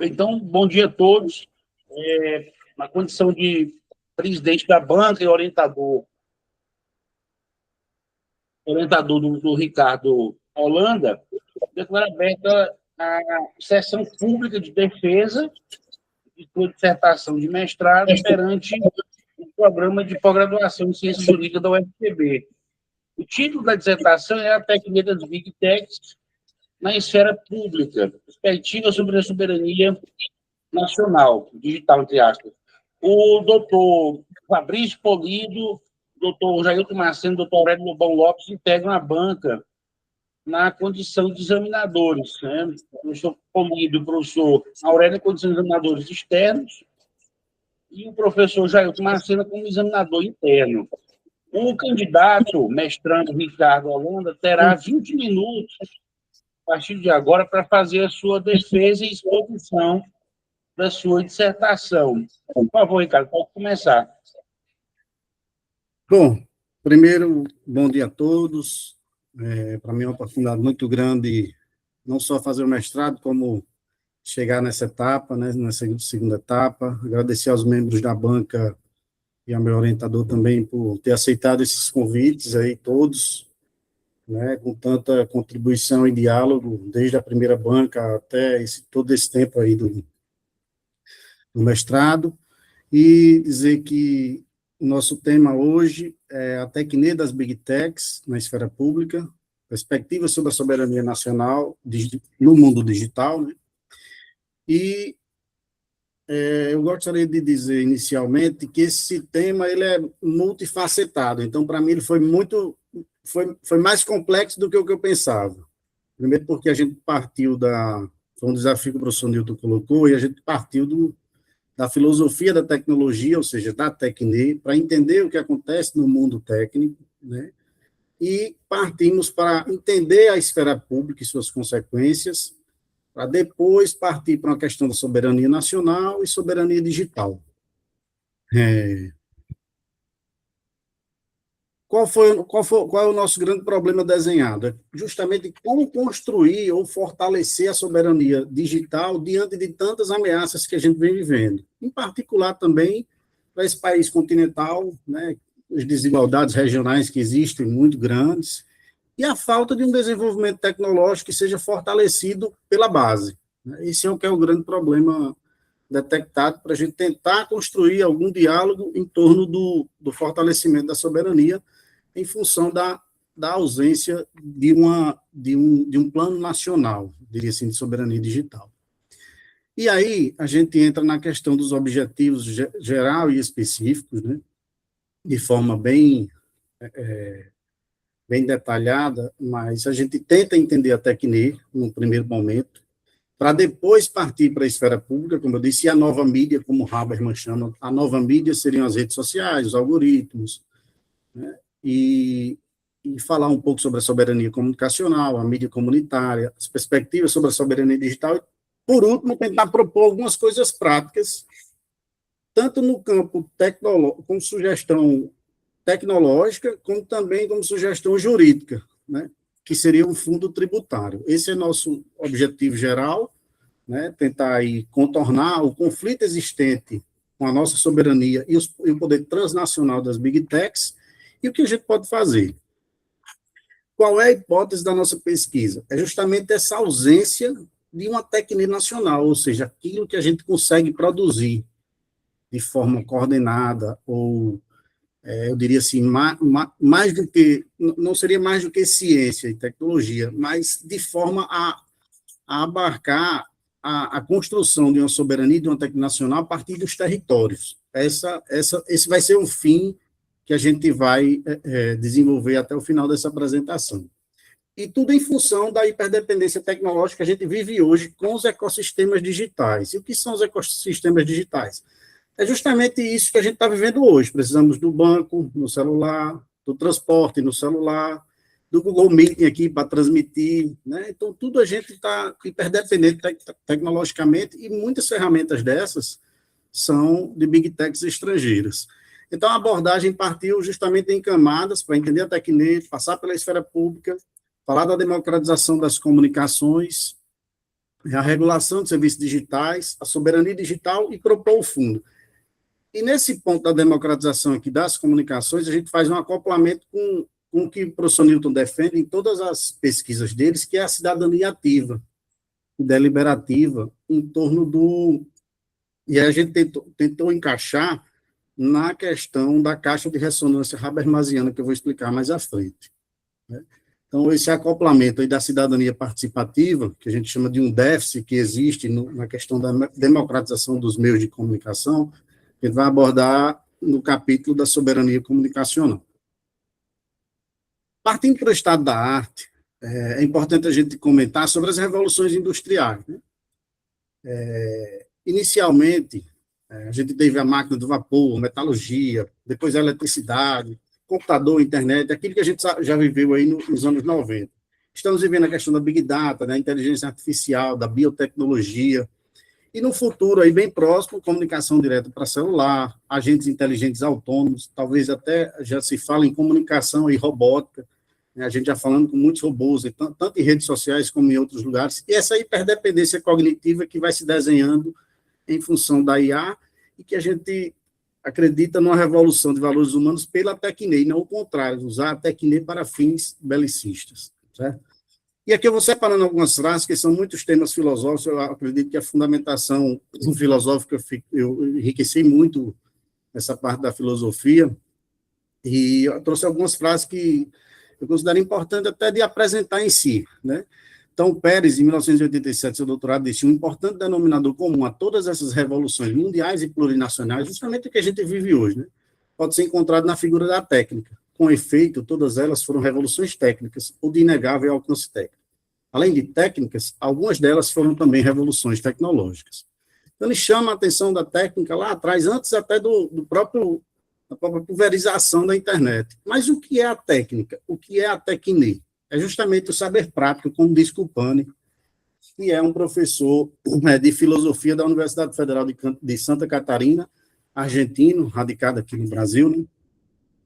Então, bom dia a todos. Na condição de presidente da banca e orientador do Ricardo Holanda, declaro aberta a sessão pública de defesa de sua dissertação de mestrado perante o programa de pós-graduação em Ciências Jurídicas da UFPB. O título da dissertação é A Tecnia das Big Techs na Esfera Pública, perspectiva sobre a soberania nacional, digital, entre aspas. O doutor Fabrício Polido, doutor Jailton Marceno, doutor Aurélio Lobão Lopes integram a banca na condição de examinadores. Né? O professor Polido e o professor Aurélio na condição de examinadores externos e o professor Jailton Marceno como examinador interno. O candidato, mestrando Ricardo Holanda, terá 20 minutos, a partir de agora, para fazer a sua defesa e exposição da sua dissertação. Por favor, Ricardo, pode começar. Bom, primeiro, bom dia a todos. Para mim é uma oportunidade muito grande, não só fazer o mestrado, como chegar nessa etapa, né, nessa segunda etapa. Agradecer aos membros da banca e ao meu orientador também por ter aceitado esses convites aí todos, né, com tanta contribuição e diálogo, desde a primeira banca até todo esse tempo aí do mestrado, e dizer que o nosso tema hoje é a tecnia das Big Techs na esfera pública, perspectivas sobre a soberania nacional no mundo digital, né? E eu gostaria de dizer inicialmente que esse tema ele é multifacetado, então para mim ele foi mais complexo do que o que eu pensava. Primeiro porque a gente partiu foi um desafio que o professor Newton colocou, e a gente partiu da filosofia da tecnologia, ou seja, da tecnia, para entender o que acontece no mundo técnico, né? E partimos para entender a esfera pública e suas consequências, para depois partir para uma questão da soberania nacional e soberania digital. Qual é o nosso grande problema desenhado? É justamente como construir ou fortalecer a soberania digital diante de tantas ameaças que a gente vem vivendo. Em particular também para esse país continental, né, as desigualdades regionais que existem muito grandes, e a falta de um desenvolvimento tecnológico que seja fortalecido pela base. Esse é o que é o grande problema detectado para a gente tentar construir algum diálogo em torno do fortalecimento da soberania em função da ausência de um plano nacional, diria assim, de soberania digital. E aí a gente entra na questão dos objetivos geral e específicos, né, de forma bem detalhada, mas a gente tenta entender a tecnia no primeiro momento, para depois partir para a esfera pública, como eu disse, e a nova mídia, como Habermas chama, a nova mídia seriam as redes sociais, os algoritmos, né, e falar um pouco sobre a soberania comunicacional, a mídia comunitária, as perspectivas sobre a soberania digital, e, por último, tentar propor algumas coisas práticas, tanto no campo tecnológico, como sugestão tecnológica, como também como sugestão jurídica, né, que seria um fundo tributário. Esse é nosso objetivo geral, né, tentar aí contornar o conflito existente com a nossa soberania e o poder transnacional das Big Techs, e o que a gente pode fazer. Qual é a hipótese da nossa pesquisa? É justamente essa ausência de uma tecnia nacional, ou seja, aquilo que a gente consegue produzir de forma coordenada, ou eu diria assim, mais do que, não seria mais do que ciência e tecnologia, mas de forma a abarcar a construção de uma soberania e de uma tecnologia nacional a partir dos territórios. Esse vai ser o fim que a gente vai desenvolver até o final dessa apresentação. E tudo em função da hiperdependência tecnológica que a gente vive hoje com os ecossistemas digitais. E o que são os ecossistemas digitais? É justamente isso que a gente está vivendo hoje. Precisamos do banco no celular, do transporte no celular, do Google Meeting aqui para transmitir, né? Então, tudo a gente está hiperdependente tecnologicamente, e muitas ferramentas dessas são de Big Techs estrangeiras. Então, a abordagem partiu justamente em camadas para entender a tecnia, passar pela esfera pública, falar da democratização das comunicações, a regulação de serviços digitais, a soberania digital e propor o fundo. E nesse ponto da democratização aqui das comunicações, a gente faz um acoplamento com o que o professor Newton defende em todas as pesquisas deles, que é a cidadania ativa, deliberativa, em torno do... E aí a gente tentou encaixar na questão da caixa de ressonância habermasiana, que eu vou explicar mais à frente, né? Então, esse acoplamento aí da cidadania participativa, que a gente chama de um déficit que existe na questão da democratização dos meios de comunicação, a gente vai abordar no capítulo da soberania comunicacional. Partindo para o estado da arte, é importante a gente comentar sobre as revoluções industriais, né? Inicialmente, a gente teve a máquina do vapor, a metalurgia, depois a eletricidade, computador, internet, aquilo que a gente já viveu aí nos anos 90. Estamos vivendo a questão da Big Data, da inteligência artificial, da biotecnologia, e no futuro, aí bem próximo, comunicação direta para celular, agentes inteligentes autônomos, talvez até já se fala em comunicação e robótica, né? A gente já falando com muitos robôs, tanto em redes sociais como em outros lugares, e essa hiperdependência cognitiva que vai se desenhando em função da IA, e que a gente acredita numa revolução de valores humanos pela tecne, e não o contrário, usar a tecne para fins belicistas, certo? E aqui eu vou separando algumas frases, que são muitos temas filosóficos, eu acredito que a fundamentação filosófica, eu enriqueci muito essa parte da filosofia, e eu trouxe algumas frases que eu considero importante até de apresentar em si, né? Então, Pérez, em 1987, seu doutorado, disse: um importante denominador comum a todas essas revoluções mundiais e plurinacionais, justamente o que a gente vive hoje, né, pode ser encontrado na figura da técnica. Com efeito, todas elas foram revoluções técnicas ou de inegável alcance técnico. Além de técnicas, algumas delas foram também revoluções tecnológicas. Então, ele chama a atenção da técnica lá atrás, antes até da própria pulverização da internet. Mas o que é a técnica? O que é a tecne? É justamente o saber prático, como diz Cupani, que é um professor de filosofia da Universidade Federal de Santa Catarina, argentino, radicado aqui no Brasil, né?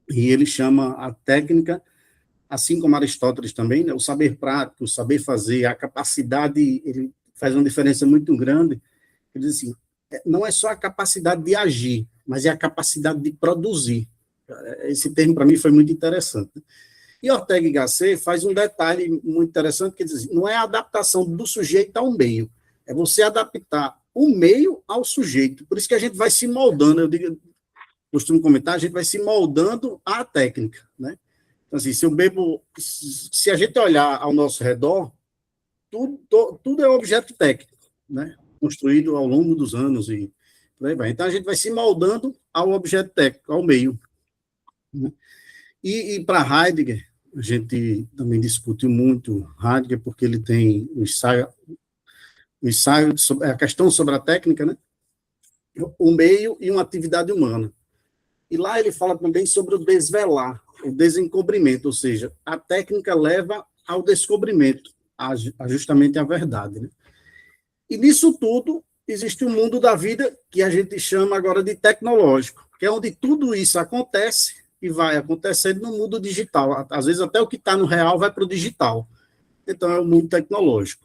E ele chama a técnica, assim como Aristóteles também, né, o saber prático, o saber fazer, a capacidade, ele faz uma diferença muito grande. Ele diz assim, não é só a capacidade de agir, mas é a capacidade de produzir. Esse termo, para mim, foi muito interessante. E Ortega y Gasset faz um detalhe muito interessante, que diz, não é a adaptação do sujeito ao meio, é você adaptar o meio ao sujeito. Por isso que a gente vai se moldando, costumo comentar, a gente vai se moldando à técnica, né? Então, assim, se a gente olhar ao nosso redor, tudo é objeto técnico, né? Construído ao longo dos anos e por aí vai. Então, a gente vai se moldando ao objeto técnico, ao meio, né? E para Heidegger, a gente também discutiu muito Heidegger, porque ele tem o ensaio sobre a questão sobre a técnica, né? O meio e uma atividade humana. E lá ele fala também sobre o desvelar, o desencobrimento, ou seja, a técnica leva ao descobrimento, justamente a verdade, né? E nisso tudo existe um mundo da vida que a gente chama agora de tecnológico, que é onde tudo isso acontece e vai acontecendo no mundo digital. Às vezes até o que está no real vai para o digital. Então é o mundo tecnológico.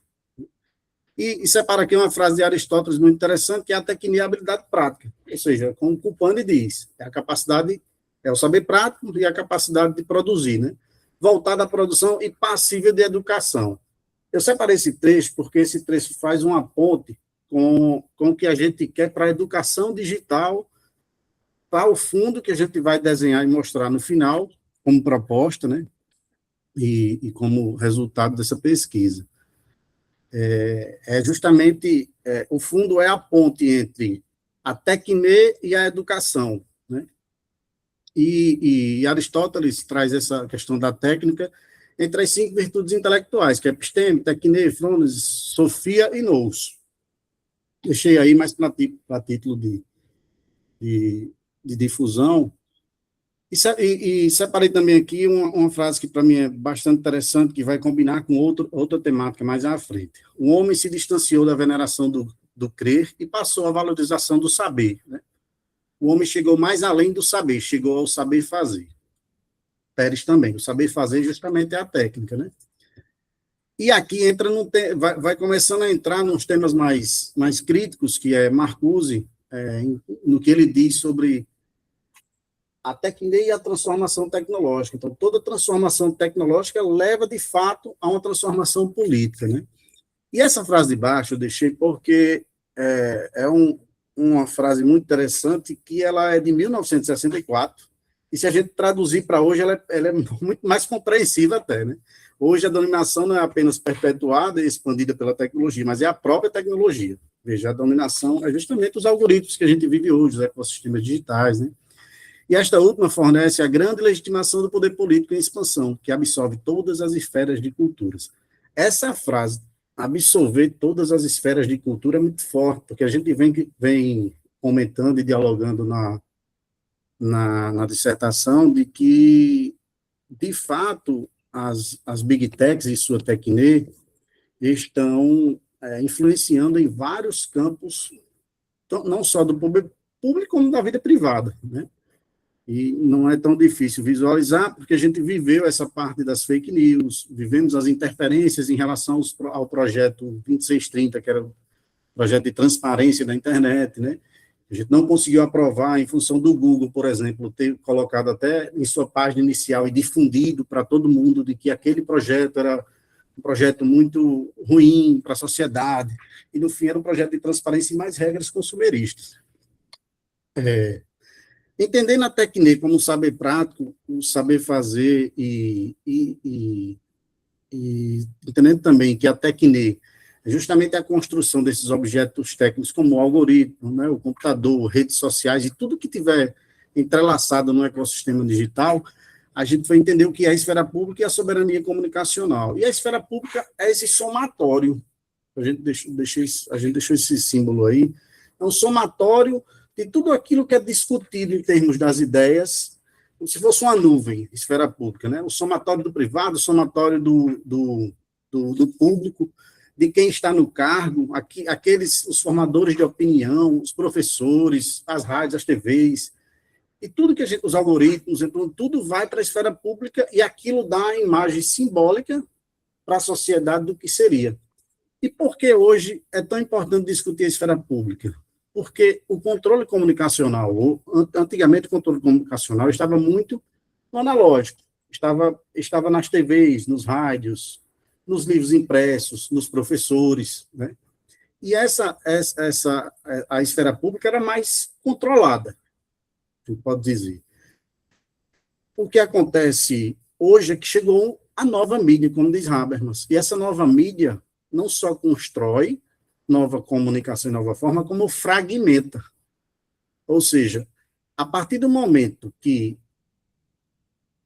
E separa aqui uma frase de Aristóteles muito interessante, que é a tecne e a habilidade prática. Ou seja, como Cupani diz, é a capacidade, é o saber prático e a capacidade de produzir, né? Voltada à produção e passível de educação. Eu separei esse trecho porque esse trecho faz uma ponte com o que a gente quer para a educação digital, para o fundo que a gente vai desenhar e mostrar no final, como proposta, né? E como resultado dessa pesquisa. Justamente, o fundo é a ponte entre a tecne e a educação, né? E Aristóteles traz essa questão da técnica entre as 5 virtudes intelectuais, que é episteme, tecne, frones, sofia e nous. Deixei aí mais para título de difusão. E separei também aqui uma frase que para mim é bastante interessante, que vai combinar com outra temática mais à frente. O homem se distanciou da veneração do crer e passou à valorização do saber, né? O homem chegou mais além do saber, chegou ao saber fazer. Pérez também, o saber fazer justamente é a técnica, né? E aqui entra vai começando a entrar nos temas mais críticos, que é Marcuse, no que ele diz sobre a tecnologia e a transformação tecnológica. Então, toda transformação tecnológica leva, de fato, a uma transformação política, né? E essa frase de baixo eu deixei porque uma frase muito interessante, que ela é de 1964, e se a gente traduzir para hoje, ela é muito mais compreensível até, né? Hoje a dominação não é apenas perpetuada e expandida pela tecnologia, mas é a própria tecnologia. Veja, a dominação é justamente os algoritmos que a gente vive hoje, os ecossistemas digitais, né? E esta última fornece a grande legitimação do poder político em expansão, que absorve todas as esferas de culturas. Essa frase, absorver todas as esferas de cultura, é muito forte, porque a gente vem comentando e dialogando na dissertação de que, de fato, as Big Techs e sua tecne estão influenciando em vários campos, não só do público, como da vida privada, né? E não é tão difícil visualizar, porque a gente viveu essa parte das fake news, vivemos as interferências em relação ao projeto 2630, que era o projeto de transparência da internet, né? A gente não conseguiu aprovar em função do Google, por exemplo, ter colocado até em sua página inicial e difundido para todo mundo de que aquele projeto era um projeto muito ruim para a sociedade, e no fim era um projeto de transparência e mais regras consumeristas. Entendendo a técnica como um saber prático, um saber fazer e entendendo também que a técnica é justamente a construção desses objetos técnicos como o algoritmo, né, o computador, redes sociais e tudo que tiver entrelaçado no ecossistema digital, a gente vai entender o que é a esfera pública e a soberania comunicacional. E a esfera pública é esse somatório, a gente deixou esse símbolo aí, é um somatório de tudo aquilo que é discutido em termos das ideias, como se fosse uma nuvem, esfera pública, né? O somatório do privado, o somatório do público, de quem está no cargo, os formadores de opinião, os professores, as rádios, as TVs, e tudo que os algoritmos, então, tudo vai para a esfera pública e aquilo dá a imagem simbólica para a sociedade do que seria. E por que hoje é tão importante discutir a esfera pública? Porque o controle comunicacional, antigamente o controle comunicacional estava muito no analógico, estava nas TVs, nos rádios, nos livros impressos, nos professores, né? E a esfera pública era mais controlada, a gente pode dizer. O que acontece hoje é que chegou a nova mídia, como diz Habermas, e essa nova mídia não só constrói nova comunicação e nova forma, como fragmenta. Ou seja, a partir do momento que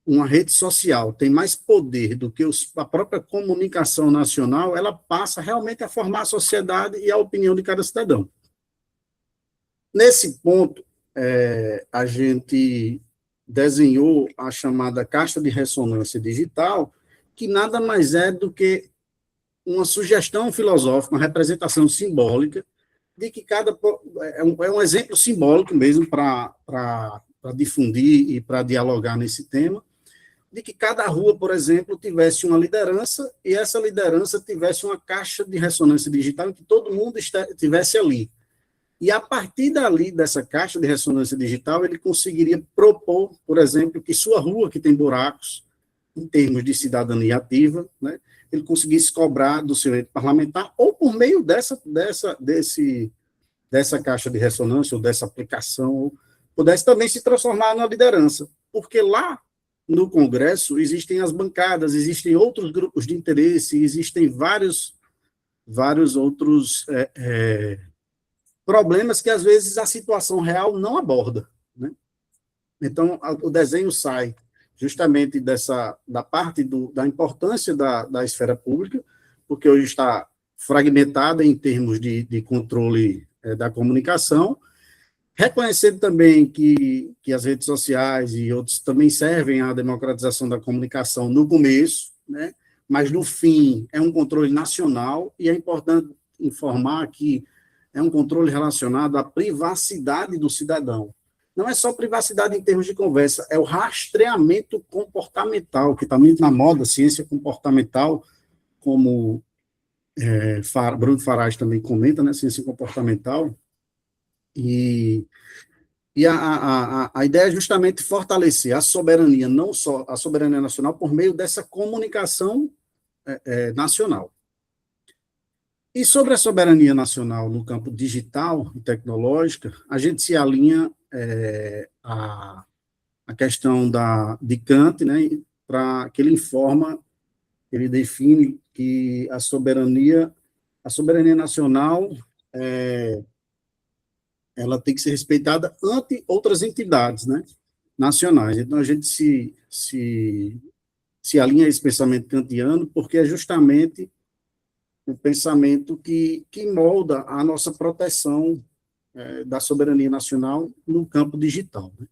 uma rede social tem mais poder do que a própria comunicação nacional, ela passa realmente a formar a sociedade e a opinião de cada cidadão. Nesse ponto, a gente desenhou a chamada caixa de ressonância digital, que nada mais é do que uma sugestão filosófica, uma representação simbólica, de que é um exemplo simbólico mesmo para difundir e para dialogar nesse tema, de que cada rua, por exemplo, tivesse uma liderança e essa liderança tivesse uma caixa de ressonância digital em que todo mundo estivesse ali. E a partir dali, dessa caixa de ressonância digital, ele conseguiria propor, por exemplo, que sua rua, que tem buracos, em termos de cidadania ativa, né, ele conseguisse cobrar do seu ente parlamentar, ou por meio dessa caixa de ressonância, ou dessa aplicação, pudesse também se transformar na liderança. Porque lá no Congresso existem as bancadas, existem outros grupos de interesse, existem vários outros problemas que, às vezes, a situação real não aborda, né? Então, o desenho sai justamente da parte da importância da esfera pública, porque hoje está fragmentada em termos de controle da comunicação, reconhecendo também que as redes sociais e outros também servem à democratização da comunicação no começo, né? Mas no fim é um controle nacional, e é importante informar que é um controle relacionado à privacidade do cidadão. Não é só privacidade em termos de conversa, é o rastreamento comportamental, que está muito na moda, ciência comportamental, como Bruno Farage também comenta, né, ciência comportamental, e a ideia é justamente fortalecer a soberania, não só a soberania nacional, por meio dessa comunicação nacional. E sobre a soberania nacional no campo digital e tecnológica, a gente se alinha a questão de Kant, né, para que ele define que a soberania nacional ela tem que ser respeitada ante outras entidades, né, nacionais. Então, a gente se alinha a esse pensamento kantiano, porque é justamente o pensamento que molda a nossa proteção da soberania nacional no campo digital, né?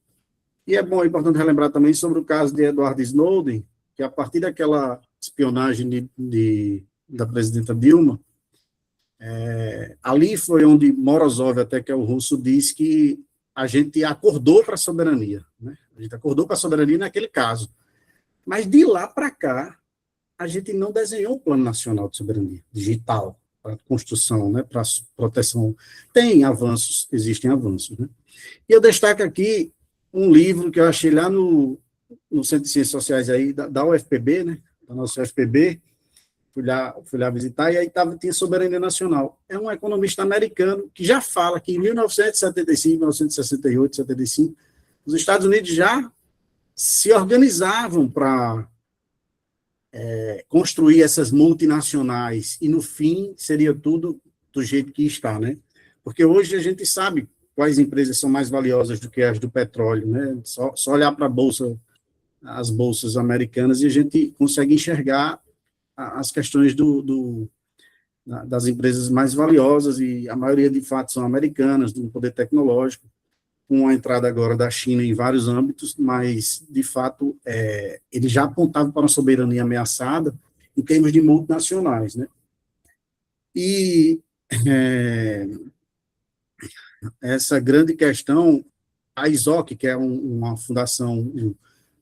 E é importante relembrar também sobre o caso de Edward Snowden, que a partir daquela espionagem da presidenta Dilma, ali foi onde Morozov, até que é o russo, diz que a gente acordou para a soberania, né? A gente acordou para a soberania naquele caso. Mas de lá para cá, a gente não desenhou um plano nacional de soberania digital para construção, né, para proteção. Tem avanços, existem avanços, né? E eu destaco aqui um livro que eu achei lá no Centro de Ciências Sociais aí, da UFPB, né, da nossa UFPB, fui lá visitar, e aí tinha soberania nacional. É um economista americano que já fala que em 1975, 1968, 75, os Estados Unidos já se organizavam para construir essas multinacionais, e no fim seria tudo do jeito que está, né? Porque hoje a gente sabe quais empresas são mais valiosas do que as do petróleo, né? Só olhar para as bolsas americanas e a gente consegue enxergar as questões das empresas mais valiosas, e a maioria de fato são americanas, do poder tecnológico, com a entrada agora da China em vários âmbitos, mas, de fato, ele já apontava para uma soberania ameaçada em termos de multinacionais, né? E essa grande questão, a ISOC, que é uma fundação,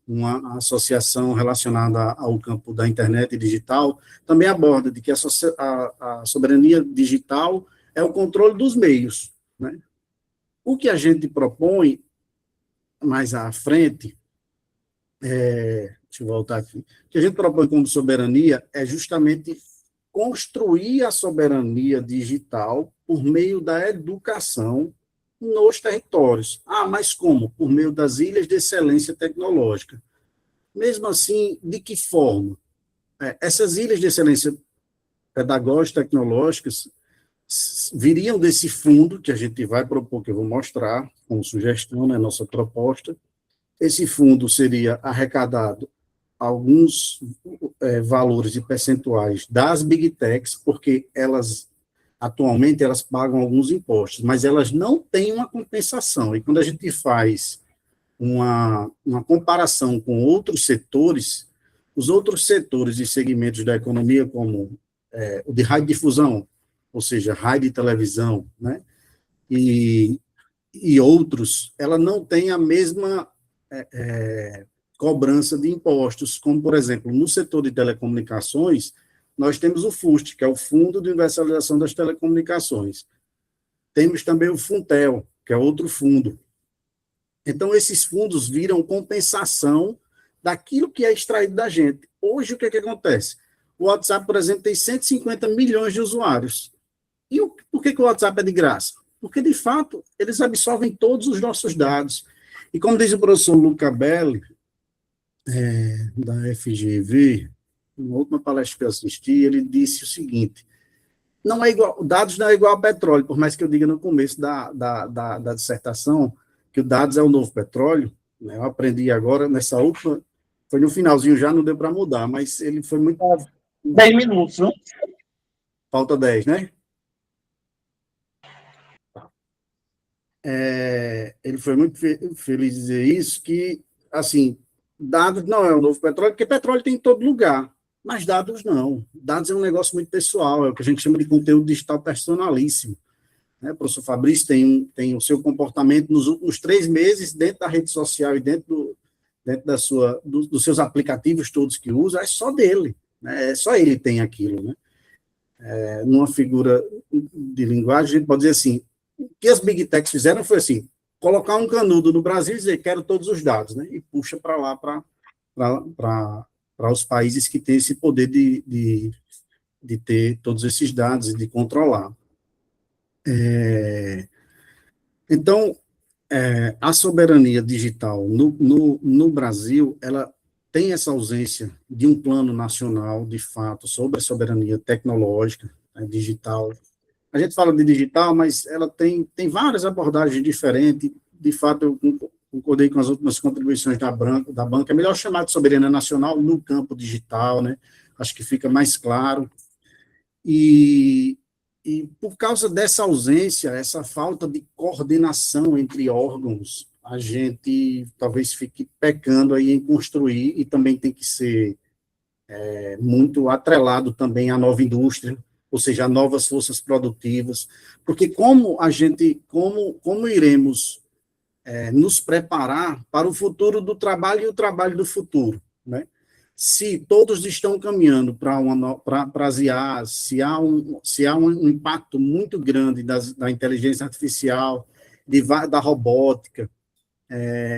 uma associação relacionada ao campo da internet e digital, também aborda de que a soberania digital é o controle dos meios, né? O que a gente propõe mais à frente, deixa eu voltar aqui, o que a gente propõe como soberania é justamente construir a soberania digital por meio da educação nos territórios. Mas como? Por meio das ilhas de excelência tecnológica. Mesmo assim, de que forma? Essas ilhas de excelência pedagógica tecnológicas viriam desse fundo que a gente vai propor, que eu vou mostrar como sugestão, né, nossa proposta. Esse fundo seria arrecadado alguns valores e percentuais das Big Techs, porque atualmente, elas pagam alguns impostos, mas elas não têm uma compensação. E quando a gente faz uma comparação com outros setores, os outros setores e segmentos da economia, como o de radiodifusão, ou seja, rádio e televisão, né, e outros, ela não tem a mesma cobrança de impostos, como, por exemplo, no setor de telecomunicações, nós temos o FUST, que é o Fundo de Universalização das Telecomunicações. Temos também o Funtel, que é outro fundo. Então, esses fundos viram compensação daquilo que é extraído da gente. Hoje, o que acontece? O WhatsApp, por exemplo, tem 150 milhões de usuários. E por que o WhatsApp é de graça? Porque, de fato, eles absorvem todos os nossos dados. E como diz o professor Luca Belli, da FGV, na última palestra que eu assisti, ele disse o seguinte: não é igual, dados não é igual ao petróleo, por mais que eu diga no começo da dissertação que o dados é o novo petróleo, né? Eu aprendi agora, nessa última, foi no finalzinho já, não deu para mudar, mas ele foi muito... 10 minutos, não? Falta 10, né? Ele foi muito feliz de dizer isso, que, assim, dados não é o novo petróleo, porque petróleo tem em todo lugar, mas dados não. Dados é um negócio muito pessoal, é o que a gente chama de conteúdo digital personalíssimo, né? O professor Fabrício tem o seu comportamento nos últimos 3 meses dentro da rede social e dentro dos seus aplicativos todos que usa, é só dele. né? Só ele tem aquilo, né? Numa figura de linguagem, a gente pode dizer assim, o que as Big Techs fizeram foi assim, colocar um canudo no Brasil e dizer, quero todos os dados, né? E puxa para lá, para os países que têm esse poder de ter todos esses dados e de controlar. Então, a soberania digital no Brasil, ela tem essa ausência de um plano nacional, de fato, sobre a soberania tecnológica, né, digital. A gente fala de digital, mas ela tem várias abordagens diferentes. De fato, eu concordei com as últimas contribuições da banca. É melhor chamar de soberania nacional no campo digital, né? Acho que fica mais claro. E por causa dessa ausência, essa falta de coordenação entre órgãos, a gente talvez fique pecando aí em construir, e também tem que ser muito atrelado também à nova indústria, ou seja, a novas forças produtivas, porque como iremos nos preparar para o futuro do trabalho e o trabalho do futuro, né? Se todos estão caminhando para as IAs, se há um impacto muito grande da inteligência artificial, da robótica,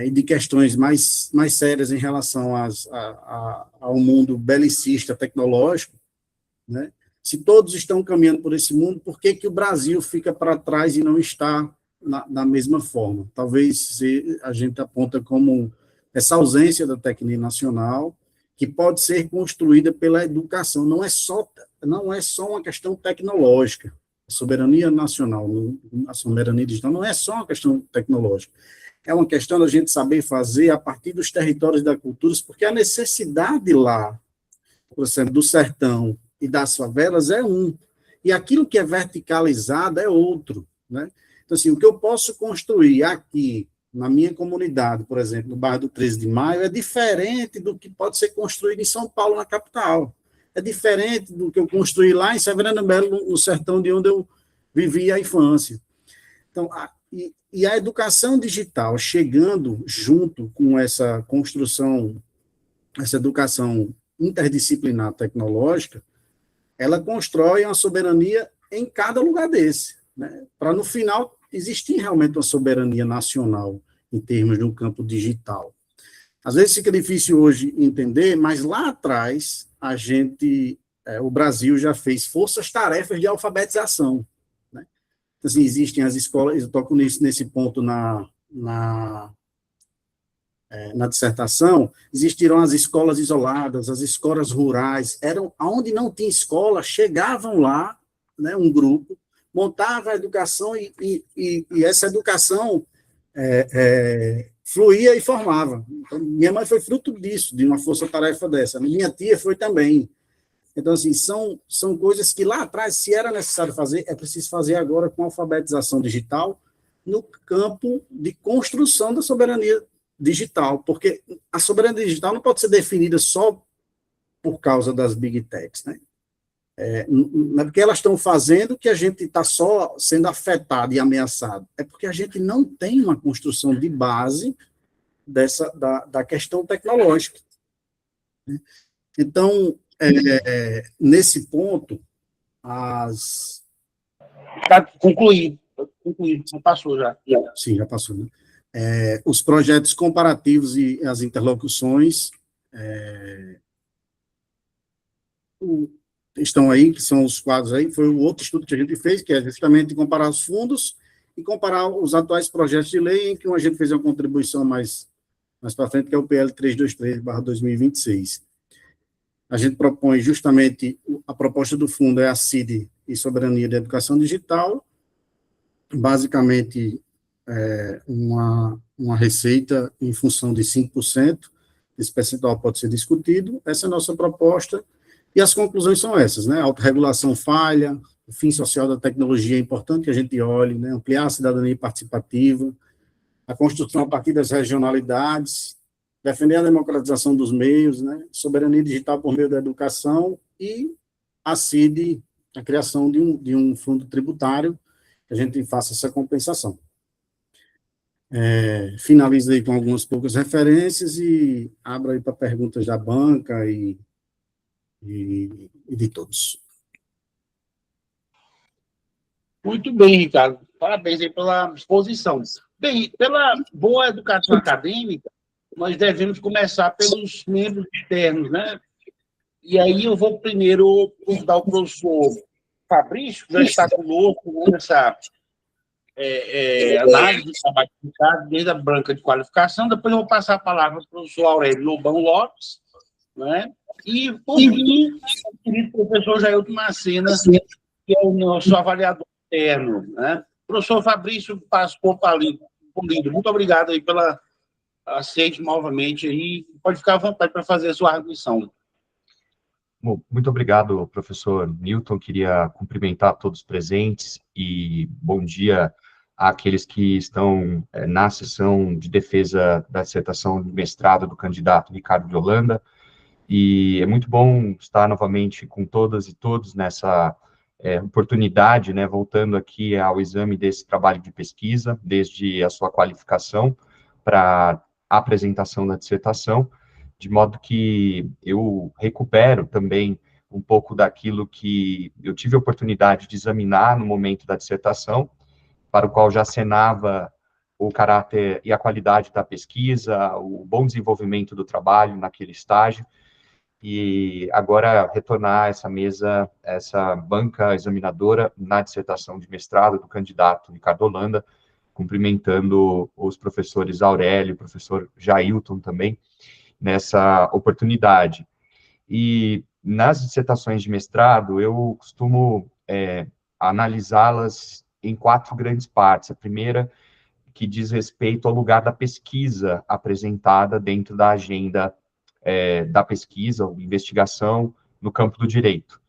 e de questões mais sérias em relação ao mundo belicista tecnológico, né? Se todos estão caminhando por esse mundo, por que o Brasil fica para trás e não está da mesma forma? Talvez a gente aponta como essa ausência da tecnologia nacional, que pode ser construída pela educação. Não é só uma questão tecnológica. A soberania nacional, a soberania digital não é só uma questão tecnológica. É uma questão da gente saber fazer a partir dos territórios da cultura, porque a necessidade lá, por exemplo, do sertão e das favelas é um, e aquilo que é verticalizado é outro, né? Então, assim, o que eu posso construir aqui na minha comunidade, por exemplo, no bairro do 13 de Maio, é diferente do que pode ser construído em São Paulo, na capital. É diferente do que eu construí lá em Severino Melo, no sertão de onde eu vivi a infância. Então, a educação digital chegando junto com essa construção, essa educação interdisciplinar tecnológica, ela constrói uma soberania em cada lugar desse, né? Para, no final, existir realmente uma soberania nacional em termos do campo digital. Às vezes fica difícil hoje entender, mas lá atrás, o Brasil já fez forças-tarefas de alfabetização, né? Então, assim, existem as escolas, eu toco nesse ponto na dissertação, existiram as escolas isoladas, as escolas rurais, onde não tinha escola, chegavam lá, né, um grupo, montava a educação e essa educação fluía e formava. Então, minha mãe foi fruto disso, de uma força-tarefa dessa. Minha tia foi também. Então, assim, são coisas que lá atrás, se era necessário fazer, é preciso fazer agora com a alfabetização digital no campo de construção da soberania digital, porque a soberania digital não pode ser definida só por causa das Big Techs, né? Não é porque elas estão fazendo que a gente está só sendo afetado e ameaçado, é porque a gente não tem uma construção de base da questão tecnológica. Então, nesse ponto, Está concluído, não passou já. Sim, já passou, né? Os projetos comparativos e as interlocuções estão aí, que são os quadros aí, foi o outro estudo que a gente fez, que é justamente comparar os fundos e comparar os atuais projetos de lei, em que a gente fez uma contribuição mais para frente, que é o PL 323/2026. A gente propõe justamente, a proposta do fundo é a CID e Soberania da Educação Digital, basicamente uma receita em função de 5%, esse percentual pode ser discutido, essa é a nossa proposta, e as conclusões são essas, né? A autorregulação falha, o fim social da tecnologia é importante que a gente olhe, né? Ampliar a cidadania participativa, a construção a partir das regionalidades, defender a democratização dos meios, né? Soberania digital por meio da educação e a CID, a criação de um fundo tributário, que a gente faça essa compensação. Finalizo aí com algumas poucas referências e abro aí para perguntas da banca e e de todos. Muito bem, Ricardo. Parabéns aí pela exposição. Bem, pela boa educação acadêmica, nós devemos começar pelos membros externos, né? E aí eu vou primeiro convidar o professor Fabrício, que já está conosco nessa análise do trabalho de Ricardo, desde a banca de qualificação. Depois eu vou passar a palavra para o professor Aurélio Lobão Lopes, né? E, por fim, o querido professor Jailton Macena, que é o nosso avaliador externo, né? Professor Fabrício Pascoal Polido, muito obrigado aí pela aceite novamente aí. Pode ficar à vontade para fazer a sua arguição. Bom, muito obrigado, professor Newton. Queria cumprimentar todos os presentes e bom dia àqueles que estão na sessão de defesa da dissertação de mestrado do candidato Ricardo de Holanda. E é muito bom estar novamente com todas e todos nessa oportunidade, né, voltando aqui ao exame desse trabalho de pesquisa, desde a sua qualificação para a apresentação da dissertação, de modo que eu recupero também um pouco daquilo que eu tive a oportunidade de examinar no momento da dissertação, para o qual já acenava o caráter e a qualidade da pesquisa, o bom desenvolvimento do trabalho naquele estágio, e agora retornar essa mesa, essa banca examinadora na dissertação de mestrado do candidato Ricardo Holanda, cumprimentando os professores Aurélio, professor Jailton também, nessa oportunidade. E nas dissertações de mestrado, eu costumo analisá-las em 4 grandes partes. A primeira, que diz respeito ao lugar da pesquisa apresentada dentro da agenda da pesquisa ou investigação no campo do direito.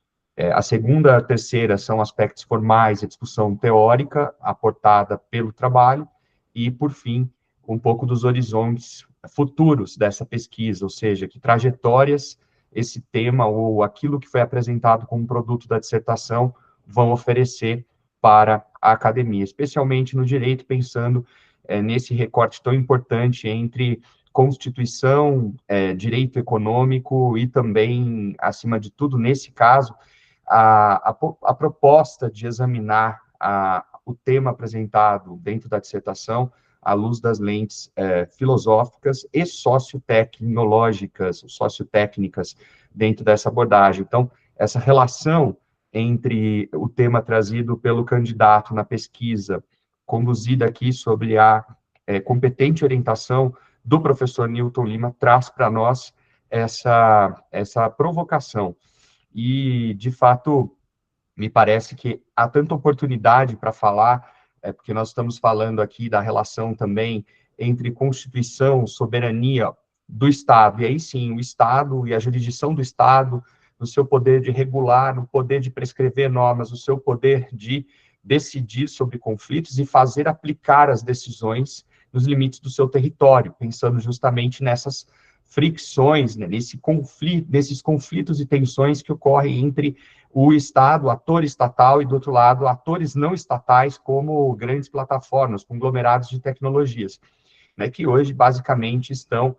A segunda, a terceira, são aspectos formais, a discussão teórica aportada pelo trabalho, e, por fim, um pouco dos horizontes futuros dessa pesquisa, ou seja, que trajetórias esse tema ou aquilo que foi apresentado como produto da dissertação vão oferecer para a academia, especialmente no direito, pensando nesse recorte tão importante entre Constituição, direito econômico e também, acima de tudo, nesse caso, a proposta de examinar o tema apresentado dentro da dissertação à luz das lentes filosóficas e sociotecnológicas, sociotécnicas dentro dessa abordagem. Então, essa relação entre o tema trazido pelo candidato na pesquisa, conduzida aqui sobre a competente orientação do professor Newton Lima, traz para nós essa provocação. E, de fato, me parece que há tanta oportunidade para falar, porque nós estamos falando aqui da relação também entre Constituição, soberania do Estado, e aí sim, o Estado e a jurisdição do Estado, no seu poder de regular, no poder de prescrever normas, no seu poder de decidir sobre conflitos e fazer aplicar as decisões nos limites do seu território, pensando justamente nessas fricções, né, nesses conflitos e tensões que ocorrem entre o Estado, o ator estatal, e, do outro lado, atores não estatais, como grandes plataformas, conglomerados de tecnologias, né, que hoje, basicamente, estão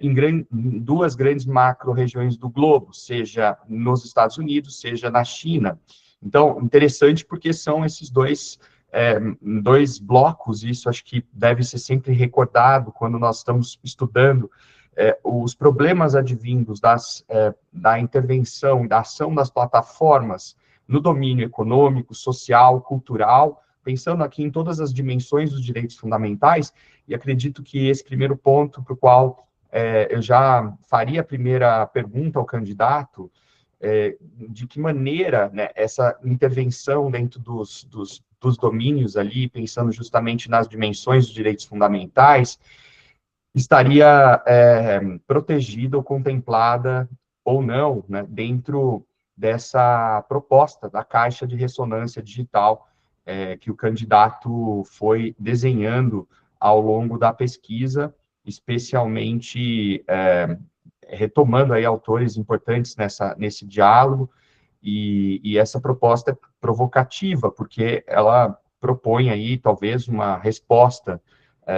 em 2 grandes macro-regiões do globo, seja nos Estados Unidos, seja na China. Então, interessante porque são esses dois blocos, e isso acho que deve ser sempre recordado quando nós estamos estudando os problemas advindos da intervenção, da ação das plataformas no domínio econômico, social, cultural, pensando aqui em todas as dimensões dos direitos fundamentais, e acredito que esse primeiro ponto para o qual eu já faria a primeira pergunta ao candidato, de que maneira, né, essa intervenção dentro dos domínios ali, pensando justamente nas dimensões dos direitos fundamentais, estaria protegida ou contemplada ou não, né, dentro dessa proposta da caixa de ressonância digital que o candidato foi desenhando ao longo da pesquisa, especialmente retomando aí autores importantes nesse diálogo, e essa proposta é provocativa, porque ela propõe aí, talvez, uma resposta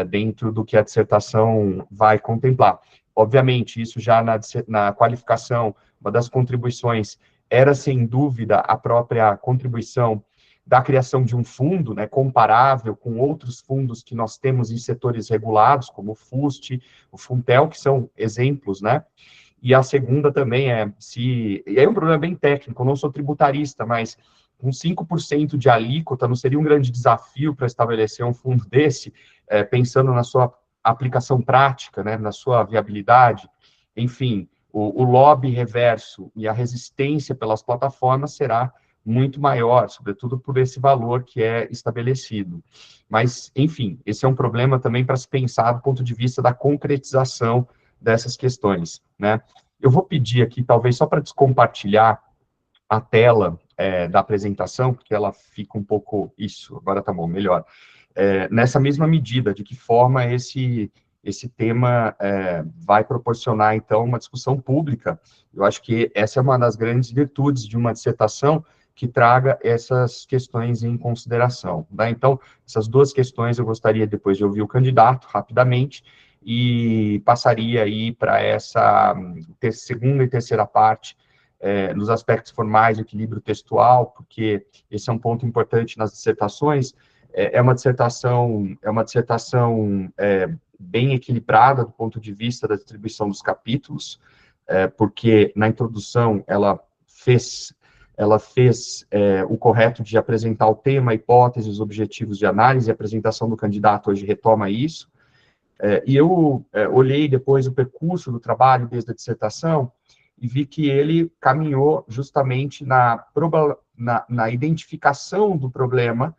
dentro do que a dissertação vai contemplar. Obviamente, isso já na qualificação, uma das contribuições era, sem dúvida, a própria contribuição da criação de um fundo, né, comparável com outros fundos que nós temos em setores regulados, como o FUST, o Funtel, que são exemplos, né? E a segunda também e aí é um problema bem técnico, eu não sou tributarista, mas com 5% de alíquota não seria um grande desafio para estabelecer um fundo desse, pensando na sua aplicação prática, né, na sua viabilidade. Enfim, o lobby reverso e a resistência pelas plataformas será muito maior, sobretudo por esse valor que é estabelecido. Mas, enfim, esse é um problema também para se pensar do ponto de vista da concretização dessas questões, né? Eu vou pedir aqui, talvez só para descompartilhar a tela da apresentação, porque ela fica um pouco... Isso, agora tá bom, melhor. Nessa mesma medida, de que forma esse tema vai proporcionar, então, uma discussão pública. Eu acho que essa é uma das grandes virtudes de uma dissertação, que traga essas questões em consideração. Tá? Então, essas duas questões eu gostaria depois de ouvir o candidato, rapidamente, e passaria aí para essa segunda e terceira parte, nos aspectos formais, equilíbrio textual, porque esse é um ponto importante nas dissertações. É uma dissertação bem equilibrada do ponto de vista da distribuição dos capítulos, porque na introdução ela fez o correto de apresentar o tema, hipóteses, objetivos de análise, a apresentação do candidato hoje retoma isso, e eu olhei depois o percurso do trabalho desde a dissertação e vi que ele caminhou justamente na identificação do problema,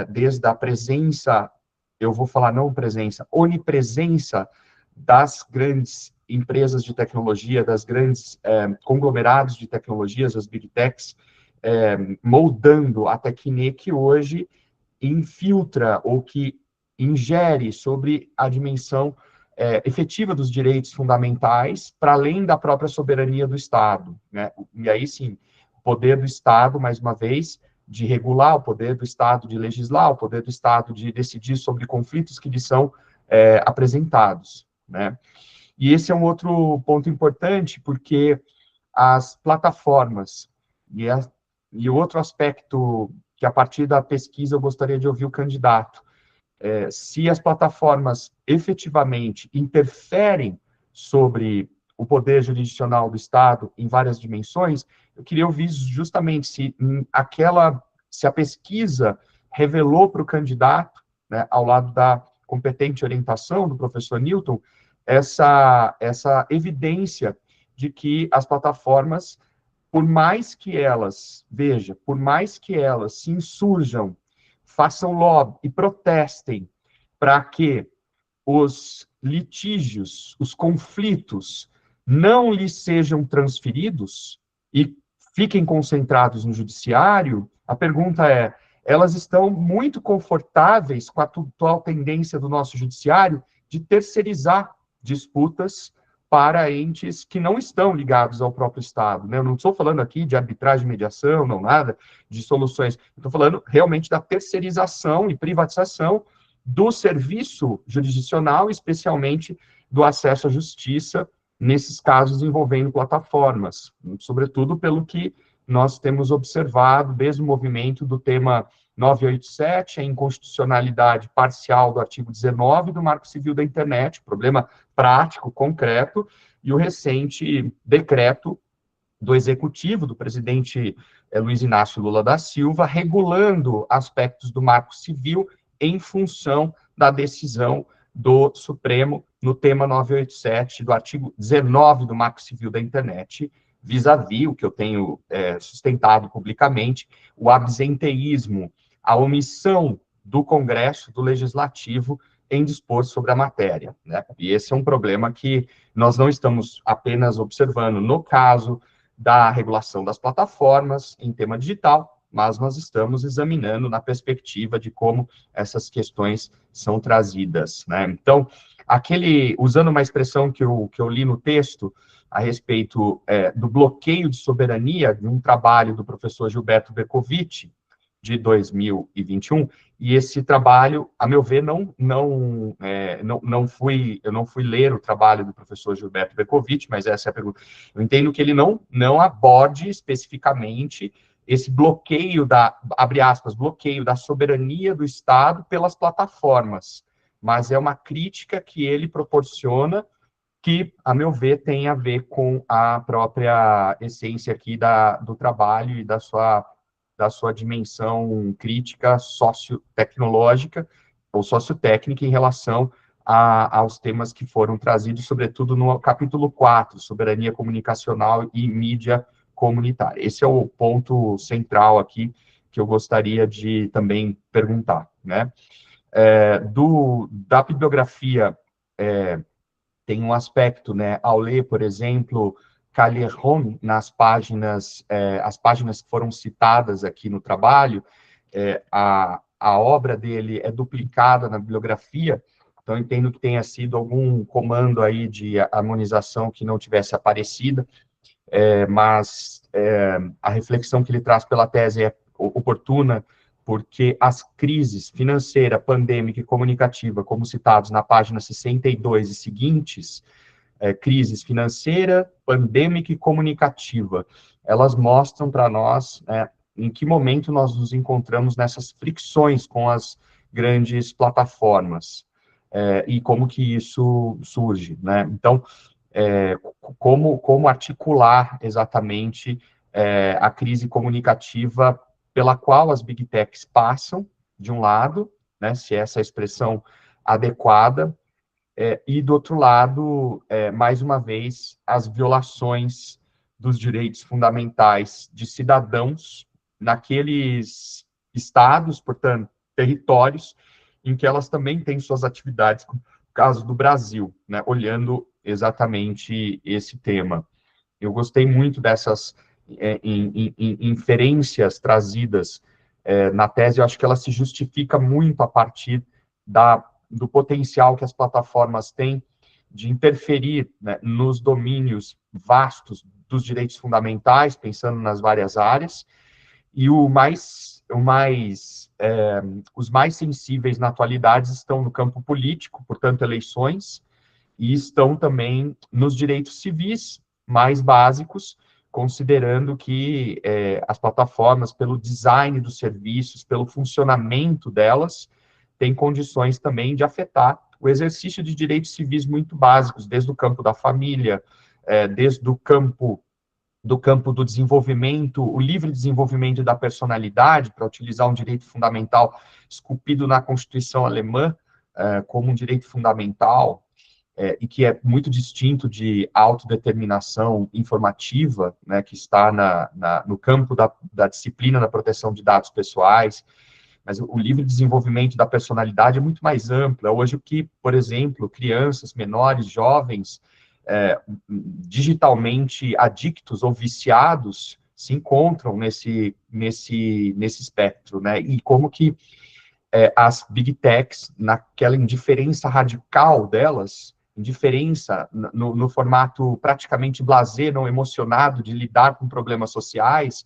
desde a presença, eu vou falar não presença, onipresença das grandes empresas de tecnologia, das grandes conglomerados de tecnologias, as Big Techs, moldando a Tecne, que hoje infiltra ou que ingere sobre a dimensão efetiva dos direitos fundamentais, para além da própria soberania do Estado, né? E aí, sim, o poder do Estado, mais uma vez, de regular, o poder do Estado de legislar, o poder do Estado de decidir sobre conflitos que lhe são apresentados, né? E esse é um outro ponto importante, porque as plataformas, e outro aspecto que, a partir da pesquisa, eu gostaria de ouvir o candidato, se as plataformas efetivamente interferem sobre o poder jurisdicional do Estado em várias dimensões, eu queria ouvir justamente se a pesquisa revelou para o candidato, né, ao lado da competente orientação do professor Newton, essa evidência de que as plataformas, por mais que elas se insurjam, façam lobby e protestem para que os litígios, os conflitos, não lhes sejam transferidos e fiquem concentrados no judiciário, a pergunta é, elas estão muito confortáveis com a atual tendência do nosso judiciário de terceirizar disputas para entes que não estão ligados ao próprio Estado, né? Eu não estou falando aqui de arbitragem, mediação, não nada, de soluções. Estou falando realmente da terceirização e privatização do serviço jurisdicional, especialmente do acesso à justiça, nesses casos envolvendo plataformas, sobretudo pelo que nós temos observado desde o movimento do tema 987, a inconstitucionalidade parcial do artigo 19 do Marco Civil da Internet, problema prático, concreto, e o recente decreto do Executivo, do presidente Luiz Inácio Lula da Silva, regulando aspectos do Marco Civil em função da decisão do Supremo no tema 987 do artigo 19 do Marco Civil da Internet, vis-à-vis o que eu tenho sustentado publicamente, o absenteísmo, a omissão do Congresso, do Legislativo, em dispor sobre a matéria, né? E esse é um problema que nós não estamos apenas observando no caso da regulação das plataformas em tema digital, mas nós estamos examinando na perspectiva de como essas questões são trazidas, né? Então, usando uma expressão que eu li no texto a respeito do bloqueio de soberania, de um trabalho do professor Gilberto Bercovitch, de 2021, e esse trabalho, a meu ver, eu não fui ler o trabalho do professor Gilberto Bercovitch, mas essa é a pergunta. Eu entendo que ele não aborde especificamente esse bloqueio abre aspas, bloqueio da soberania do Estado pelas plataformas, mas é uma crítica que ele proporciona que, a meu ver, tem a ver com a própria essência aqui do trabalho e da sua dimensão crítica sociotecnológica ou sociotécnica em relação aos temas que foram trazidos, sobretudo no capítulo 4, soberania comunicacional e mídia comunitária. Esse é o ponto central aqui que eu gostaria de também perguntar, né? Da bibliografia, tem um aspecto, né, ao ler, por exemplo, Callejon, as páginas que foram citadas aqui no trabalho, a obra dele é duplicada na bibliografia, então entendo que tenha sido algum comando aí de harmonização que não tivesse aparecido, mas a reflexão que ele traz pela tese é oportuna, porque as crises financeira, pandêmica e comunicativa, como citados na página 62 e seguintes, crises financeira, pandêmica e comunicativa, elas mostram para nós em que momento nós nos encontramos nessas fricções com as grandes plataformas, e como que isso surge, né? Então, como articular exatamente a crise comunicativa pela qual as big techs passam, de um lado, né, se essa é a expressão adequada, e do outro lado, mais uma vez, as violações dos direitos fundamentais de cidadãos naqueles estados, portanto, territórios, em que elas também têm suas atividades, como o caso do Brasil, né, olhando exatamente esse tema. Eu gostei muito dessas inferências trazidas na tese, eu acho que ela se justifica muito a partir do potencial que as plataformas têm de interferir, né, nos domínios vastos dos direitos fundamentais, pensando nas várias áreas, e os mais sensíveis na atualidade estão no campo político, portanto, eleições, e estão também nos direitos civis mais básicos, considerando que as plataformas, pelo design dos serviços, pelo funcionamento delas, têm condições também de afetar o exercício de direitos civis muito básicos, desde o campo da família, desde o campo do desenvolvimento, o livre desenvolvimento da personalidade, para utilizar um direito fundamental esculpido na Constituição alemã como um direito fundamental, e que é muito distinto de autodeterminação informativa, né, que está no campo da disciplina da proteção de dados pessoais, mas o livre desenvolvimento da personalidade é muito mais amplo. Hoje, o que, por exemplo, crianças, menores, jovens, digitalmente adictos ou viciados se encontram nesse espectro, né, e como que as big techs, naquela indiferença radical delas, indiferença no formato praticamente blasé, não emocionado, de lidar com problemas sociais,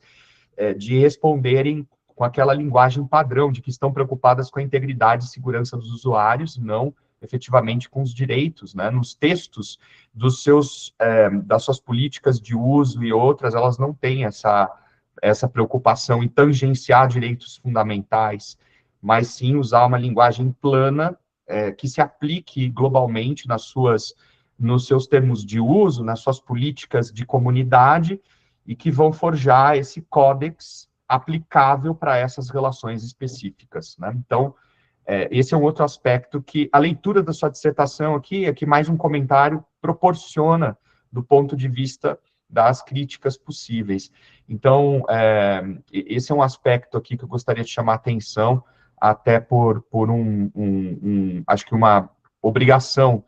de responderem com aquela linguagem padrão, de que estão preocupadas com a integridade e segurança dos usuários, não efetivamente com os direitos, né? Nos textos das suas políticas de uso e outras, elas não têm essa preocupação em tangenciar direitos fundamentais, mas sim usar uma linguagem plana, que se aplique globalmente nos seus termos de uso, nas suas políticas de comunidade, e que vão forjar esse códex aplicável para essas relações específicas, né? Então, esse é um outro aspecto que a leitura da sua dissertação aqui é que mais um comentário proporciona do ponto de vista das críticas possíveis. Então, esse é um aspecto aqui que eu gostaria de chamar a atenção, até por acho que uma obrigação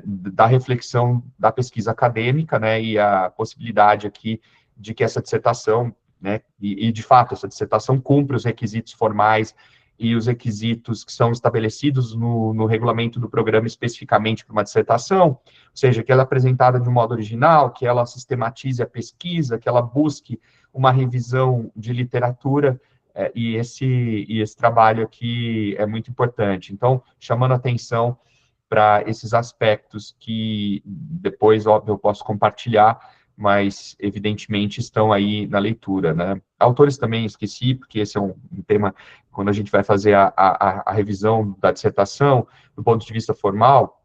da reflexão da pesquisa acadêmica, né, e a possibilidade aqui de que essa dissertação, né, e de fato essa dissertação cumpre os requisitos formais e os requisitos que são estabelecidos no regulamento do programa especificamente para uma dissertação, ou seja, que ela é apresentada de um modo original, que ela sistematize a pesquisa, que ela busque uma revisão de literatura e esse trabalho aqui é muito importante. Então, chamando atenção para esses aspectos que depois, óbvio, eu posso compartilhar, mas evidentemente estão aí na leitura, né? Autores também esqueci, porque esse é um tema, quando a gente vai fazer a revisão da dissertação, do ponto de vista formal,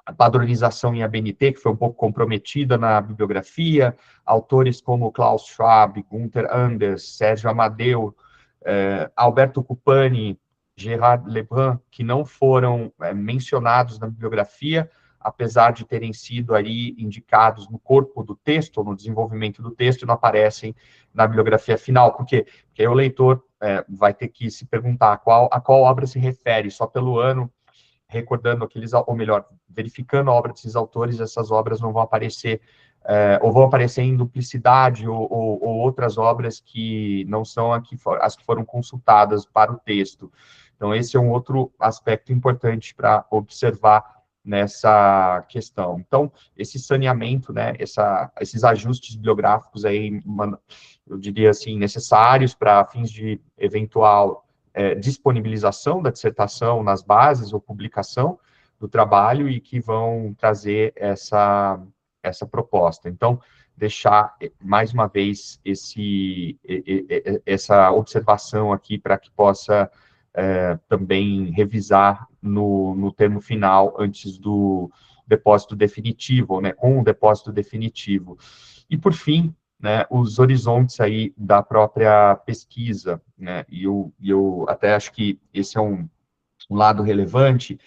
a padronização em ABNT, que foi um pouco comprometida na bibliografia, autores como Klaus Schwab, Gunther Anders, Sérgio Amadeu, Alberto Cupani, Gerard Lebrun, que não foram mencionados na bibliografia, apesar de terem sido ali indicados no corpo do texto, ou no desenvolvimento do texto, e não aparecem na bibliografia final. Por quê? Porque aí o leitor vai ter que se perguntar a qual obra se refere, só pelo ano, recordando aqueles, ou melhor, verificando a obra desses autores, essas obras não vão aparecer, ou vão aparecer em duplicidade, ou outras obras que não são as que foram consultadas para o texto. Então, esse é um outro aspecto importante para observar nessa questão. Então, esse saneamento, né, esses ajustes bibliográficos aí, eu diria assim, necessários para fins de eventual disponibilização da dissertação nas bases ou publicação do trabalho e que vão trazer essa proposta. Então, deixar mais uma vez essa observação aqui para que possa também revisar no termo final antes do depósito definitivo, né, com o depósito definitivo. E, por fim, né, os horizontes aí da própria pesquisa, né, e eu até acho que esse é um lado relevante,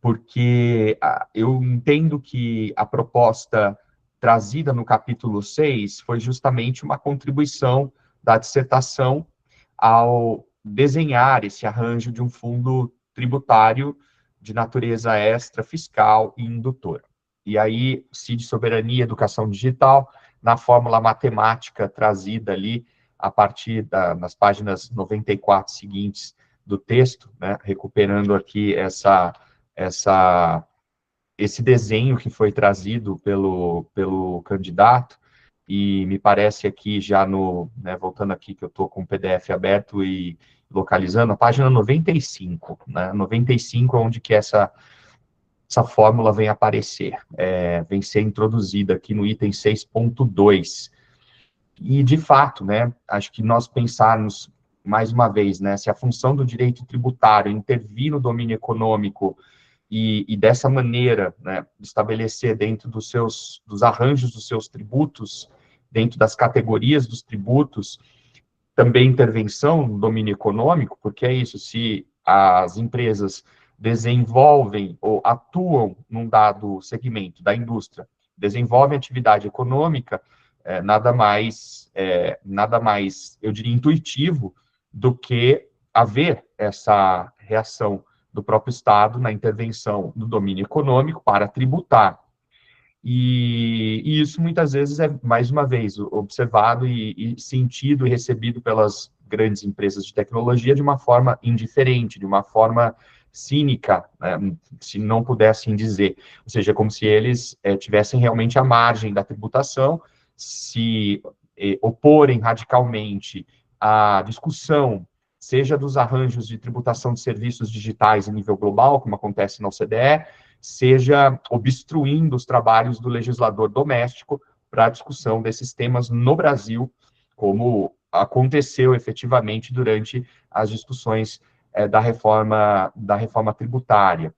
porque eu entendo que a proposta trazida no capítulo 6 foi justamente uma contribuição da dissertação ao desenhar esse arranjo de um fundo tributário de natureza extra, fiscal e indutora. E aí, CID Soberania, Educação Digital, na fórmula matemática trazida ali, a partir nas páginas 94 seguintes do texto, né, recuperando aqui esse desenho que foi trazido pelo candidato, e me parece aqui já né, voltando aqui que eu estou com o PDF aberto e localizando, a página 95, né, 95 é onde que essa fórmula vem aparecer, vem ser introduzida aqui no item 6.2. E, de fato, né, acho que nós pensarmos, mais uma vez, né, se a função do direito tributário intervir no domínio econômico e dessa maneira, né, estabelecer dentro dos arranjos dos seus tributos, dentro das categorias dos tributos, também intervenção no domínio econômico, porque é isso, se as empresas desenvolvem ou atuam num dado segmento da indústria, desenvolvem atividade econômica, nada mais, eu diria, intuitivo do que haver essa reação do próprio Estado na intervenção no domínio econômico para tributar. E isso muitas vezes é, mais uma vez, observado e sentido e recebido pelas grandes empresas de tecnologia de uma forma indiferente, de uma forma cínica, né, se não pudessem dizer. Ou seja, como se eles tivessem realmente a margem da tributação, se oporem radicalmente à discussão, seja dos arranjos de tributação de serviços digitais em nível global, como acontece na OCDE, seja obstruindo os trabalhos do legislador doméstico para a discussão desses temas no Brasil, como aconteceu efetivamente durante as discussões da reforma tributária.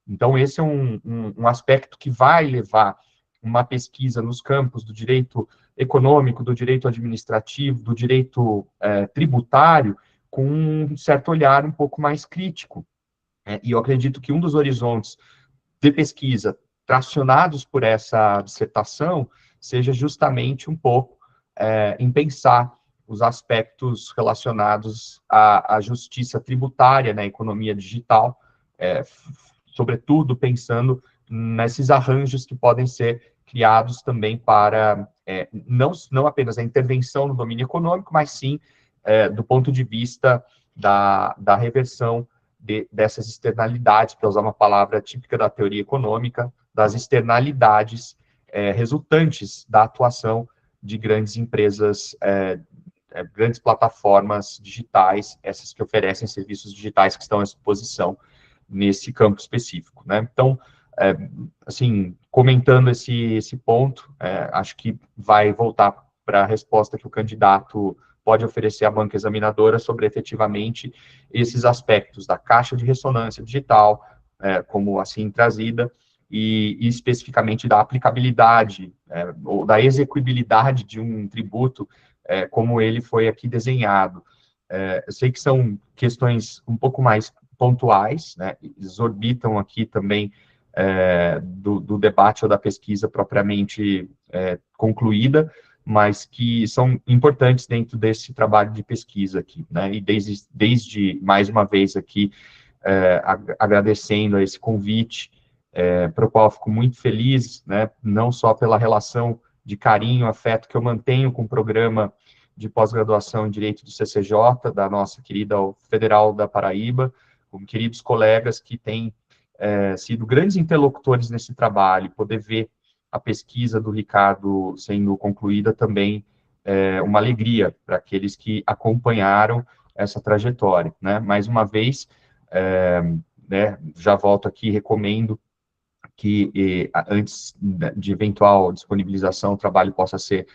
Então, esse é um aspecto que vai levar uma pesquisa nos campos do direito econômico, do direito administrativo, do direito tributário, com um certo olhar um pouco mais crítico. E eu acredito que um dos horizontes de pesquisa tracionados por essa dissertação seja justamente um pouco em pensar os aspectos relacionados à justiça tributária na economia digital, sobretudo pensando nesses arranjos que podem ser criados também para não apenas a intervenção no domínio econômico, mas sim do ponto de vista da reversão dessas externalidades, para usar uma palavra típica da teoria econômica, das externalidades resultantes da atuação de grandes empresas grandes plataformas digitais, essas que oferecem serviços digitais que estão à disposição nesse campo específico, né? Então, assim, comentando esse ponto, acho que vai voltar para a resposta que o candidato pode oferecer à banca examinadora sobre efetivamente esses aspectos da caixa de ressonância digital, como assim trazida, e especificamente da aplicabilidade, ou da execuibilidade de um tributo, como ele foi aqui desenhado. Eu sei que são questões um pouco mais pontuais, né, exorbitam aqui também do debate ou da pesquisa propriamente concluída, mas que são importantes dentro desse trabalho de pesquisa aqui, né, e desde mais uma vez aqui, agradecendo a esse convite, para o qual eu fico muito feliz, né, não só pela relação de carinho, afeto que eu mantenho com o programa de pós-graduação em Direito do CCJ, da nossa querida Federal da Paraíba, com queridos colegas que têm sido grandes interlocutores nesse trabalho, poder ver a pesquisa do Ricardo sendo concluída também uma alegria para aqueles que acompanharam essa trajetória, né? Mais uma vez, né, já volto aqui, recomendo que antes de eventual disponibilização, o trabalho possa ser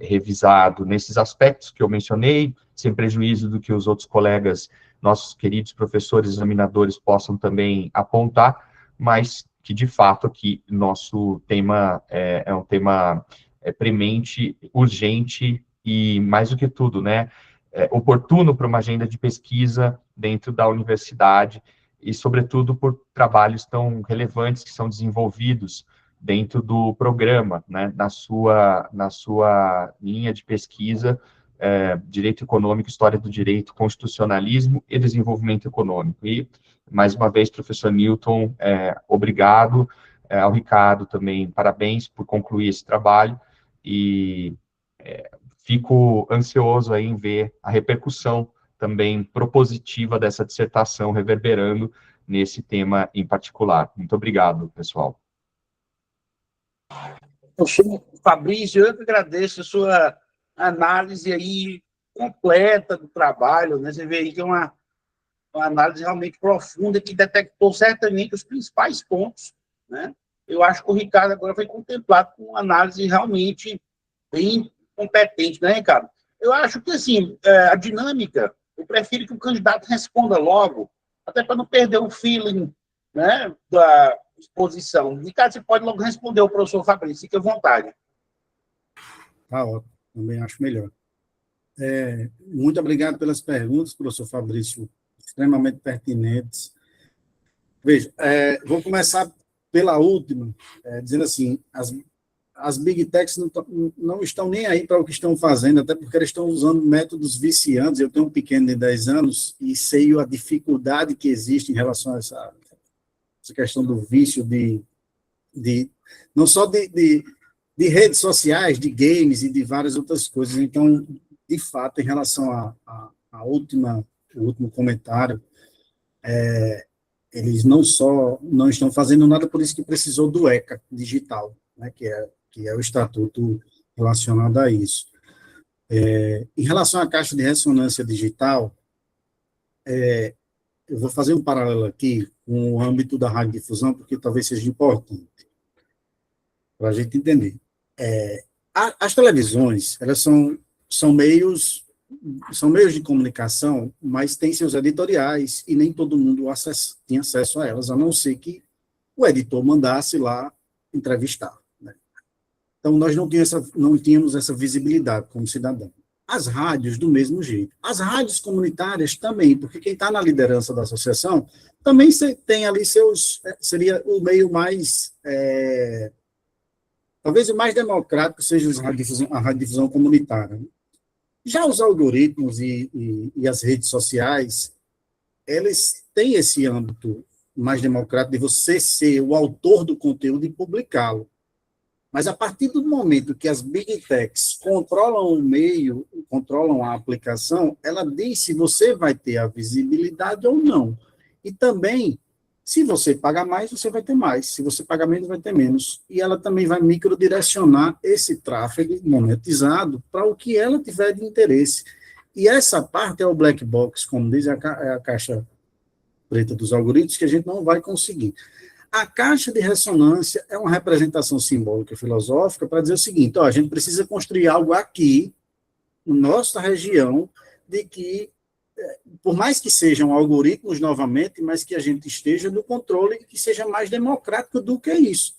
revisado nesses aspectos que eu mencionei, sem prejuízo do que os outros colegas, nossos queridos professores examinadores, possam também apontar, mas que, de fato, aqui nosso tema é um tema premente, urgente e, mais do que tudo, né, oportuno para uma agenda de pesquisa dentro da universidade, e, sobretudo, por trabalhos tão relevantes que são desenvolvidos dentro do programa, né, na sua linha de pesquisa, Direito Econômico, História do Direito, Constitucionalismo e Desenvolvimento Econômico. E, mais uma vez, professor Newton, obrigado, ao Ricardo também, parabéns por concluir esse trabalho, e fico ansioso aí em ver a repercussão também propositiva dessa dissertação reverberando nesse tema em particular. Muito obrigado, pessoal. Fabrício, eu que agradeço a sua análise aí completa do trabalho, né? Você vê aí que é uma análise realmente profunda que detectou certamente os principais pontos, né? Eu acho que o Ricardo agora foi contemplado com uma análise realmente bem competente, né, Ricardo? Eu acho que, assim, a dinâmica, eu prefiro que o candidato responda logo, até para não perder o feeling, né, da exposição. Ricardo, você pode logo responder ao professor Fabrício, fique à vontade. Tá ótimo, também acho melhor. Muito obrigado pelas perguntas, professor Fabrício, extremamente pertinentes. Veja, vou começar pela última, dizendo assim, as Big Techs não estão nem aí para o que estão fazendo, até porque eles estão usando métodos viciantes. Eu tenho um pequeno de 10 anos e sei a dificuldade que existe em relação a essa questão do vício não só de redes sociais, de games e de várias outras coisas. Então, de fato, em relação o último comentário, eles não estão fazendo nada, por isso que precisou do ECA digital, né, que é o estatuto relacionado a isso. Em relação à caixa de ressonância digital, eu vou fazer um paralelo aqui com o âmbito da radiodifusão, porque talvez seja importante para a gente entender. As televisões, elas são meios de comunicação, mas têm seus editoriais, e nem todo mundo tem acesso a elas, a não ser que o editor mandasse lá entrevistar. Né? Então, nós não tínhamos essa visibilidade como cidadão. As rádios, do mesmo jeito. As rádios comunitárias também, porque quem está na liderança da associação também tem ali seria o meio mais... talvez o mais democrático seja a radiodifusão comunitária. Né? Já os algoritmos e as redes sociais, eles têm esse âmbito mais democrático de você ser o autor do conteúdo e publicá-lo. Mas a partir do momento que as Big Techs controlam o meio, controlam a aplicação, ela diz se você vai ter a visibilidade ou não. E também Se você pagar mais, você vai ter mais. Se você pagar menos, vai ter menos. E ela também vai microdirecionar esse tráfego monetizado para o que ela tiver de interesse. E essa parte é o black box, como diz a caixa preta dos algoritmos, que a gente não vai conseguir. A caixa de ressonância é uma representação simbólica filosófica para dizer o seguinte, a gente precisa construir algo aqui, na nossa região, de que, por mais que sejam algoritmos novamente, mas que a gente esteja no controle e que seja mais democrático do que isso.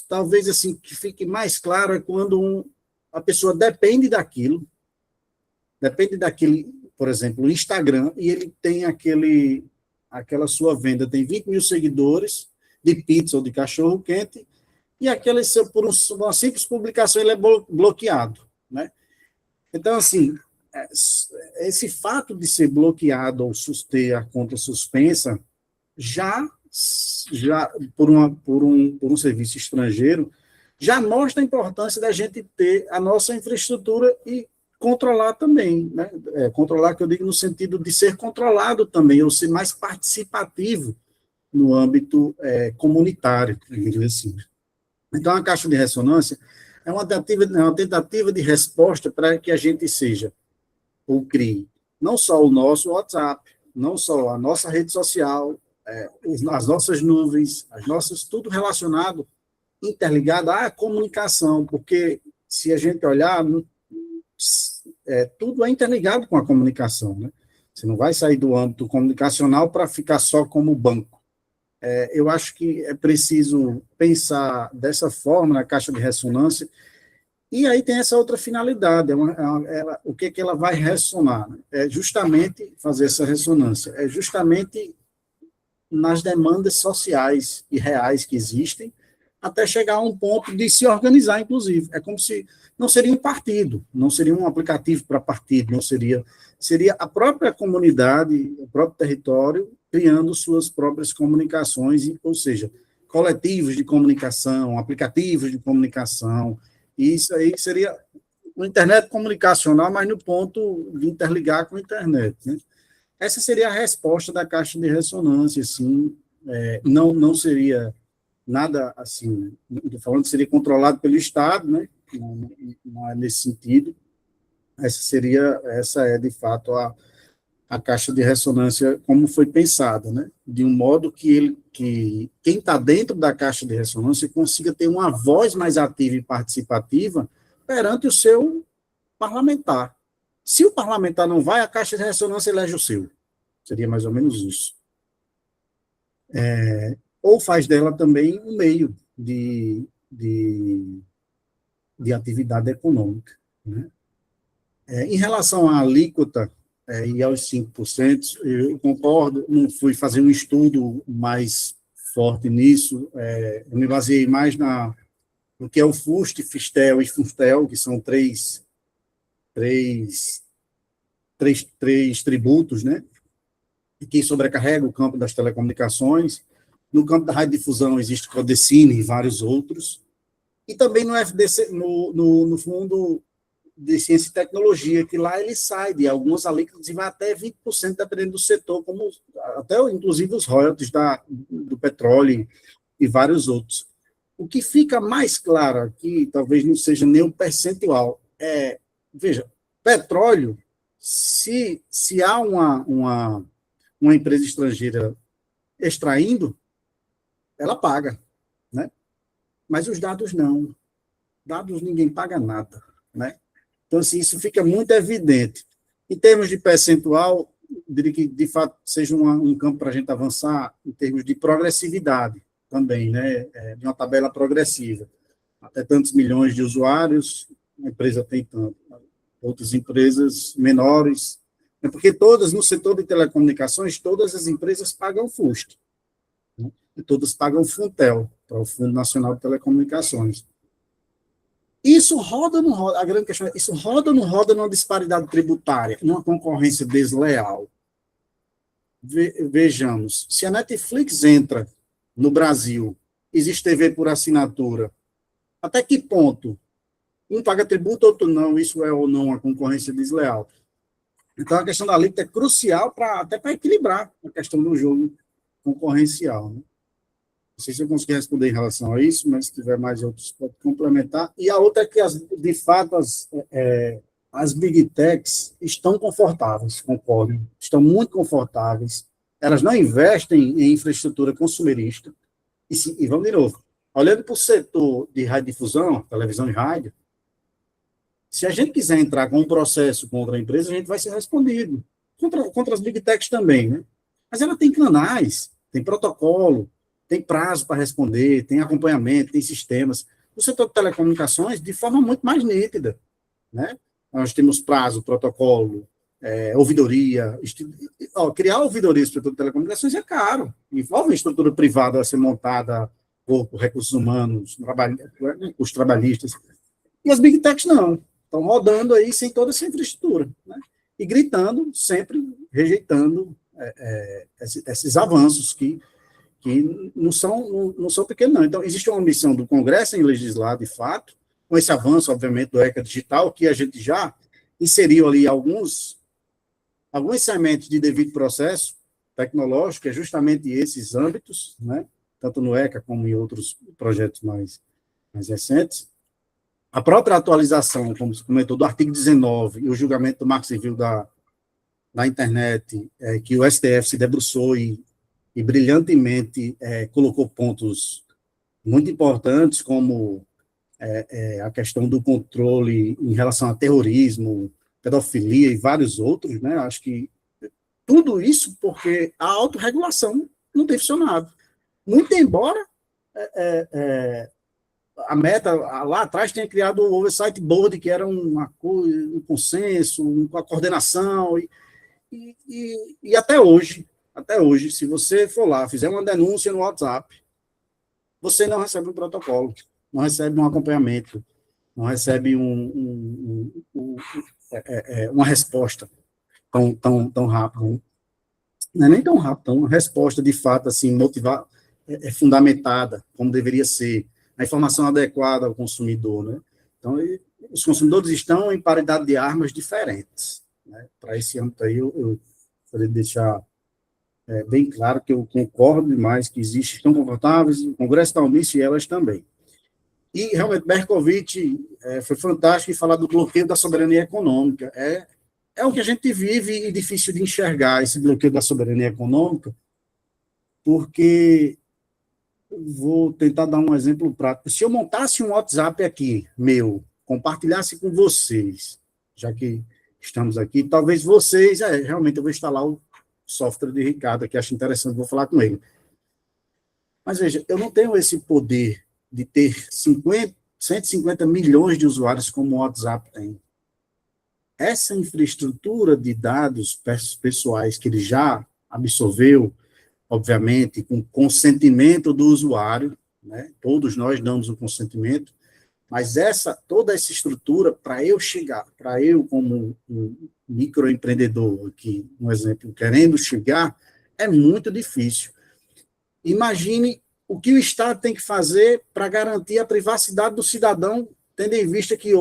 Talvez assim, que fique mais claro é quando a pessoa depende daquilo, por exemplo, o Instagram, e ele tem aquela sua venda, tem 20 mil seguidores de pizza ou de cachorro-quente, e por uma simples publicação, ele é bloqueado, né? Então, assim, esse fato de ser bloqueado ou ter a conta suspensa, já por um serviço estrangeiro, já mostra a importância da gente ter a nossa infraestrutura e controlar também, né? Controlar, que eu digo no sentido de ser controlado também, ou ser mais participativo no âmbito comunitário, assim. Então, a caixa de ressonância é uma tentativa de resposta para que a gente seja, ou crie, não só o nosso WhatsApp, não só a nossa rede social, as nossas nuvens, tudo relacionado, interligado à comunicação, porque se a gente olhar, tudo é interligado com a comunicação, né? Você não vai sair do âmbito comunicacional para ficar só como banco. Eu acho que é preciso pensar dessa forma na caixa de ressonância, e aí tem essa outra finalidade, o que ela vai ressonar, né? É justamente fazer essa ressonância, é justamente nas demandas sociais e reais que existem, até chegar a um ponto de se organizar, inclusive. É como se não seria um partido, não seria um aplicativo para partido, não seria a própria comunidade, o próprio território, criando suas próprias comunicações, ou seja, coletivos de comunicação, aplicativos de comunicação, e isso aí seria uma internet comunicacional, mas no ponto de interligar com a internet, né? Essa seria a resposta da caixa de ressonância, assim, não seria nada assim, estou falando que seria controlado pelo Estado, né? Não é nesse sentido. Essa é de fato a caixa de ressonância como foi pensada, né? De um modo que quem está dentro da caixa de ressonância consiga ter uma voz mais ativa e participativa perante o seu parlamentar. Se o parlamentar não vai, a caixa de ressonância elege o seu. Seria mais ou menos isso. Ou faz dela também um meio de atividade econômica, né? Em relação à alíquota e aos 5%, eu concordo, não fui fazer um estudo mais forte nisso, eu me baseei mais no que é o FUST, FISTEL e FUNTEL, que são três tributos, né, que sobrecarrega o campo das telecomunicações. No campo da radiodifusão existe o Codecine e vários outros, e também no FDC, no Fundo de Ciência e Tecnologia, que lá ele sai de algumas alíquotas e vai até 20%, dependendo do setor, como até inclusive os royalties do petróleo e vários outros. O que fica mais claro aqui, talvez não seja nem um percentual, veja, petróleo, se há uma empresa estrangeira extraindo, ela paga, né? Mas os dados não. Dados ninguém paga nada, né? Então, assim, isso fica muito evidente. Em termos de percentual, eu diria que, de fato, seja um campo para a gente avançar em termos de progressividade também, né? De uma tabela progressiva. Até tantos milhões de usuários, a empresa tem tanto. Outras empresas menores, porque todas, no setor de telecomunicações, todas as empresas pagam FUST, né? E todas pagam FUNTEL, para o Fundo Nacional de Telecomunicações. Isso roda ou não roda? A grande questão é, isso roda ou não roda numa disparidade tributária, numa concorrência desleal? Vejamos, se a Netflix entra no Brasil, existe TV por assinatura, até que ponto um paga tributo, outro não, isso é ou não uma concorrência desleal? Então, a questão da alíquota é crucial até para equilibrar a questão do jogo concorrencial. Né? Não sei se eu consegui responder em relação a isso, mas se tiver mais outros, pode complementar. E a outra é que, de fato, as Big Techs estão confortáveis, concordo, estão muito confortáveis. Elas não investem em infraestrutura consumerista. E vamos de novo, olhando para o setor de radiodifusão, televisão e rádio, se a gente quiser entrar com um processo contra a empresa, a gente vai ser respondido. Contra as Big Techs também, né? Mas ela tem canais, tem protocolo, tem prazo para responder, tem acompanhamento, tem sistemas. No setor de telecomunicações, de forma muito mais nítida, né? Nós temos prazo, protocolo, ouvidoria. Criar ouvidoria no setor de telecomunicações é caro. Envolve a estrutura privada a ser montada por recursos humanos, os trabalhistas. E as Big Techs não. Estão rodando aí sem toda essa infraestrutura, né? E gritando, sempre rejeitando esses avanços que não são pequenos, não. Então, existe uma missão do Congresso em legislar, de fato, com esse avanço, obviamente, do ECA digital, que a gente já inseriu ali alguns segmentos de devido processo tecnológico, que é justamente esses âmbitos, né? Tanto no ECA como em outros projetos mais recentes. A própria atualização, como você comentou, do artigo 19 e o julgamento do Marco Civil da internet, que o STF se debruçou e brilhantemente colocou pontos muito importantes, como a questão do controle em relação a terrorismo, pedofilia e vários outros, né? Acho que tudo isso porque a autorregulação não tem funcionado. Muito embora a Meta, lá atrás, tenha criado o Oversight Board, que era um consenso, uma coordenação, e até hoje, se você for lá, fizer uma denúncia no WhatsApp, você não recebe um protocolo, não recebe um acompanhamento, não recebe uma resposta tão rápida. Não é nem tão rápida, uma resposta de fato assim, motivada, fundamentada, como deveria ser, a informação adequada ao consumidor, né? Então, os consumidores estão em paridade de armas diferentes, né? Para esse âmbito aí, eu gostaria de deixar bem claro que eu concordo demais que existem, estão confortáveis, o Congresso está omisso e elas também. E, realmente, Berkovitch foi fantástico em falar do bloqueio da soberania econômica. É o que a gente vive e difícil de enxergar, esse bloqueio da soberania econômica, porque vou tentar dar um exemplo prático. Se eu montasse um WhatsApp aqui, compartilhasse com vocês, já que estamos aqui, talvez vocês, realmente eu vou instalar o software de Ricardo, que acho interessante, vou falar com ele. Mas veja, eu não tenho esse poder de ter 150 milhões de usuários como o WhatsApp tem. Essa infraestrutura de dados pessoais que ele já absorveu, obviamente, com consentimento do usuário, né? Todos nós damos o consentimento, mas toda essa estrutura, para eu como um microempreendedor aqui, um exemplo, querendo chegar, é muito difícil. Imagine o que o Estado tem que fazer para garantir a privacidade do cidadão, tendo em vista que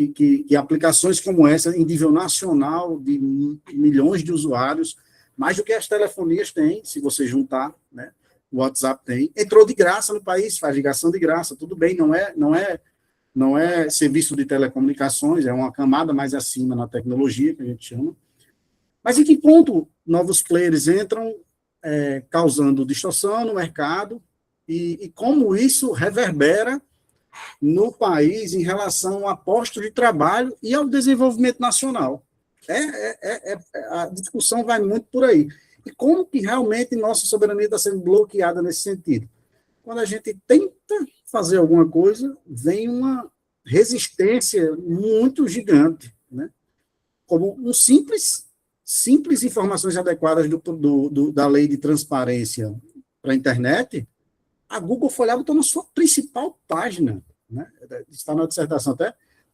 que aplicações como essa, em nível nacional, de milhões de usuários, mais do que as telefonias têm, se você juntar, né? O WhatsApp tem. Entrou de graça no país, faz ligação de graça, tudo bem, não é serviço de telecomunicações, é uma camada mais acima na tecnologia, que a gente chama. Mas em que ponto novos players entram causando distorção no mercado e como isso reverbera no país em relação a postos de trabalho e ao desenvolvimento nacional? A discussão vai muito por aí. E como que realmente nossa soberania está sendo bloqueada nesse sentido? Quando a gente tenta fazer alguma coisa, vem uma resistência muito gigante, né? Como simples informações adequadas da lei de transparência para a internet, a Google foi lá e botou na sua principal página, né? Está na dissertação até,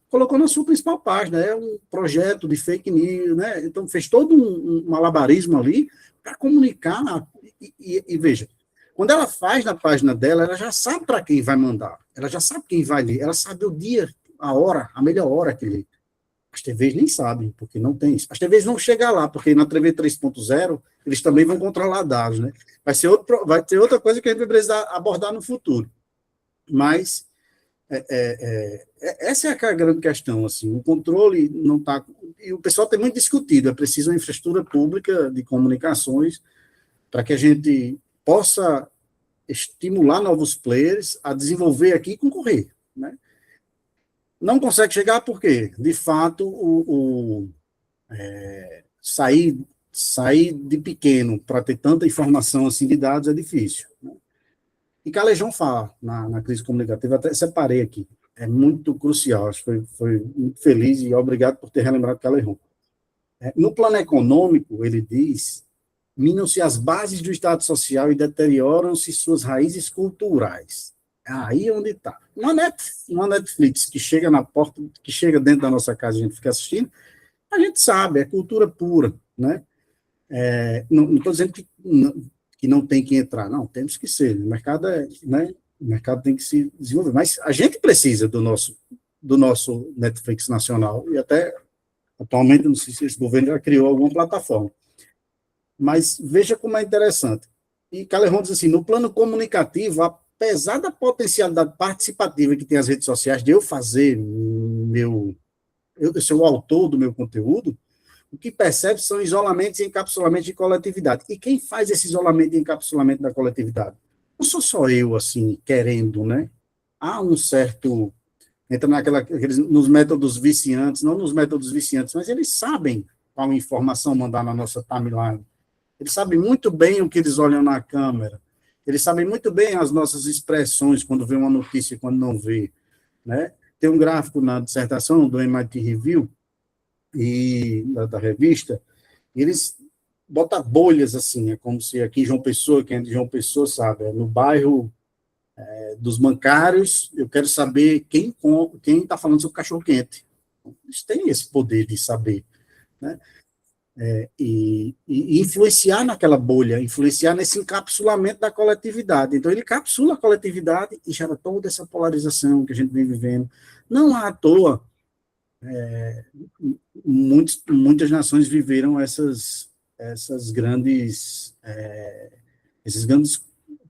colocou na sua principal página, é um projeto de fake news, né? Então fez todo um malabarismo ali para comunicar, e veja, quando ela faz na página dela, ela já sabe para quem vai mandar, ela já sabe quem vai ler, ela sabe o dia, a hora, a melhor hora que lê. As TVs nem sabem, porque não tem isso. As TVs vão chegar lá, porque na TV 3.0 eles também vão controlar dados, né? Vai ter outra coisa que a gente vai precisar abordar no futuro. Mas essa é a grande questão, assim, o controle não está... E o pessoal tem muito discutido, é preciso uma infraestrutura pública de comunicações para que a gente possa estimular novos players a desenvolver aqui e concorrer, né? Não consegue chegar porque, de fato, sair de pequeno para ter tanta informação assim de dados é difícil, né? E Calejão fala na crise comunicativa, até separei aqui, é muito crucial, acho que foi muito feliz e obrigado por ter relembrado Calejão. No plano econômico, ele diz, minam-se as bases do Estado Social e deterioram-se suas raízes culturais. É aí onde está. Uma Netflix que chega na porta, que chega dentro da nossa casa e a gente fica assistindo, a gente sabe, é cultura pura, né? Não estou dizendo que não tem que entrar, não, temos que ser, o mercado né, o mercado tem que se desenvolver, mas a gente precisa do nosso Netflix nacional, e até atualmente, não sei se esse governo já criou alguma plataforma, mas veja como é interessante, e Calejão diz assim, no plano comunicativo, apesar da potencialidade participativa que tem as redes sociais, de eu fazer eu ser o autor do meu conteúdo, o que percebe são isolamentos e encapsulamentos de coletividade. E quem faz esse isolamento e encapsulamento da coletividade? Não sou só eu, assim, querendo, né? Há um certo... Entra nos métodos viciantes, não nos métodos viciantes, mas eles sabem qual informação mandar na nossa timeline. Eles sabem muito bem o que eles olham na câmera. Eles sabem muito bem as nossas expressões quando vê uma notícia e quando não vê, né? Tem um gráfico na dissertação do MIT Review, e da revista, e eles botam bolhas assim, é como se aqui em João Pessoa, quem é de João Pessoa sabe, no bairro dos bancários, eu quero saber quem está falando sobre cachorro-quente. Eles têm esse poder de saber, né? E influenciar naquela bolha, influenciar nesse encapsulamento da coletividade. Então, ele encapsula a coletividade e gera toda essa polarização que a gente vem vivendo. Não à toa, muitas nações viveram esses grandes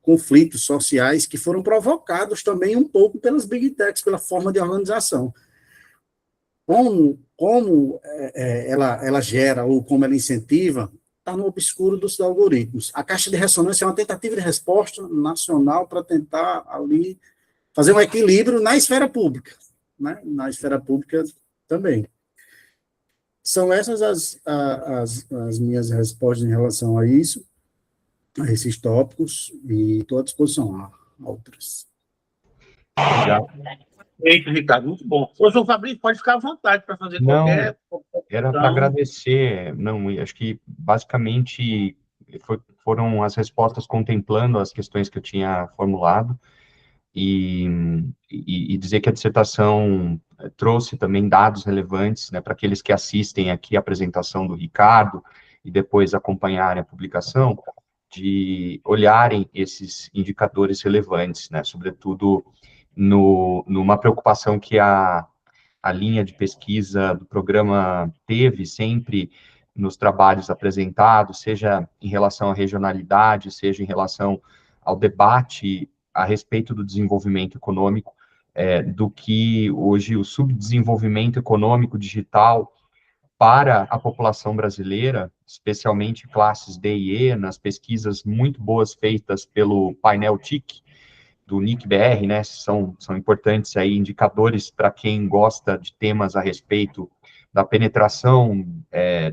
conflitos sociais que foram provocados também um pouco pelas big techs, pela forma de organização. Como ela gera ou como ela incentiva, está no obscuro dos algoritmos. A caixa de ressonância é uma tentativa de resposta nacional para tentar ali fazer um equilíbrio na esfera pública, né? Na esfera pública também. São essas as minhas respostas em relação a isso, a esses tópicos, e estou à disposição a outras. Obrigado. Perfeito, Ricardo, muito bom. Ô, João Fabrício, pode ficar à vontade para fazer qualquer... Era para agradecer, acho que basicamente foram as respostas contemplando as questões que eu tinha formulado, e dizer que a dissertação trouxe também dados relevantes, né, para aqueles que assistem aqui a apresentação do Ricardo e depois acompanharem a publicação, de olharem esses indicadores relevantes, né, sobretudo numa preocupação que a linha de pesquisa do programa teve sempre nos trabalhos apresentados, seja em relação à regionalidade, seja em relação ao debate a respeito do desenvolvimento econômico, do que hoje o subdesenvolvimento econômico digital para a população brasileira, especialmente classes D e E, nas pesquisas muito boas feitas pelo painel TIC, do NIC-BR, né, são importantes aí indicadores para quem gosta de temas a respeito da penetração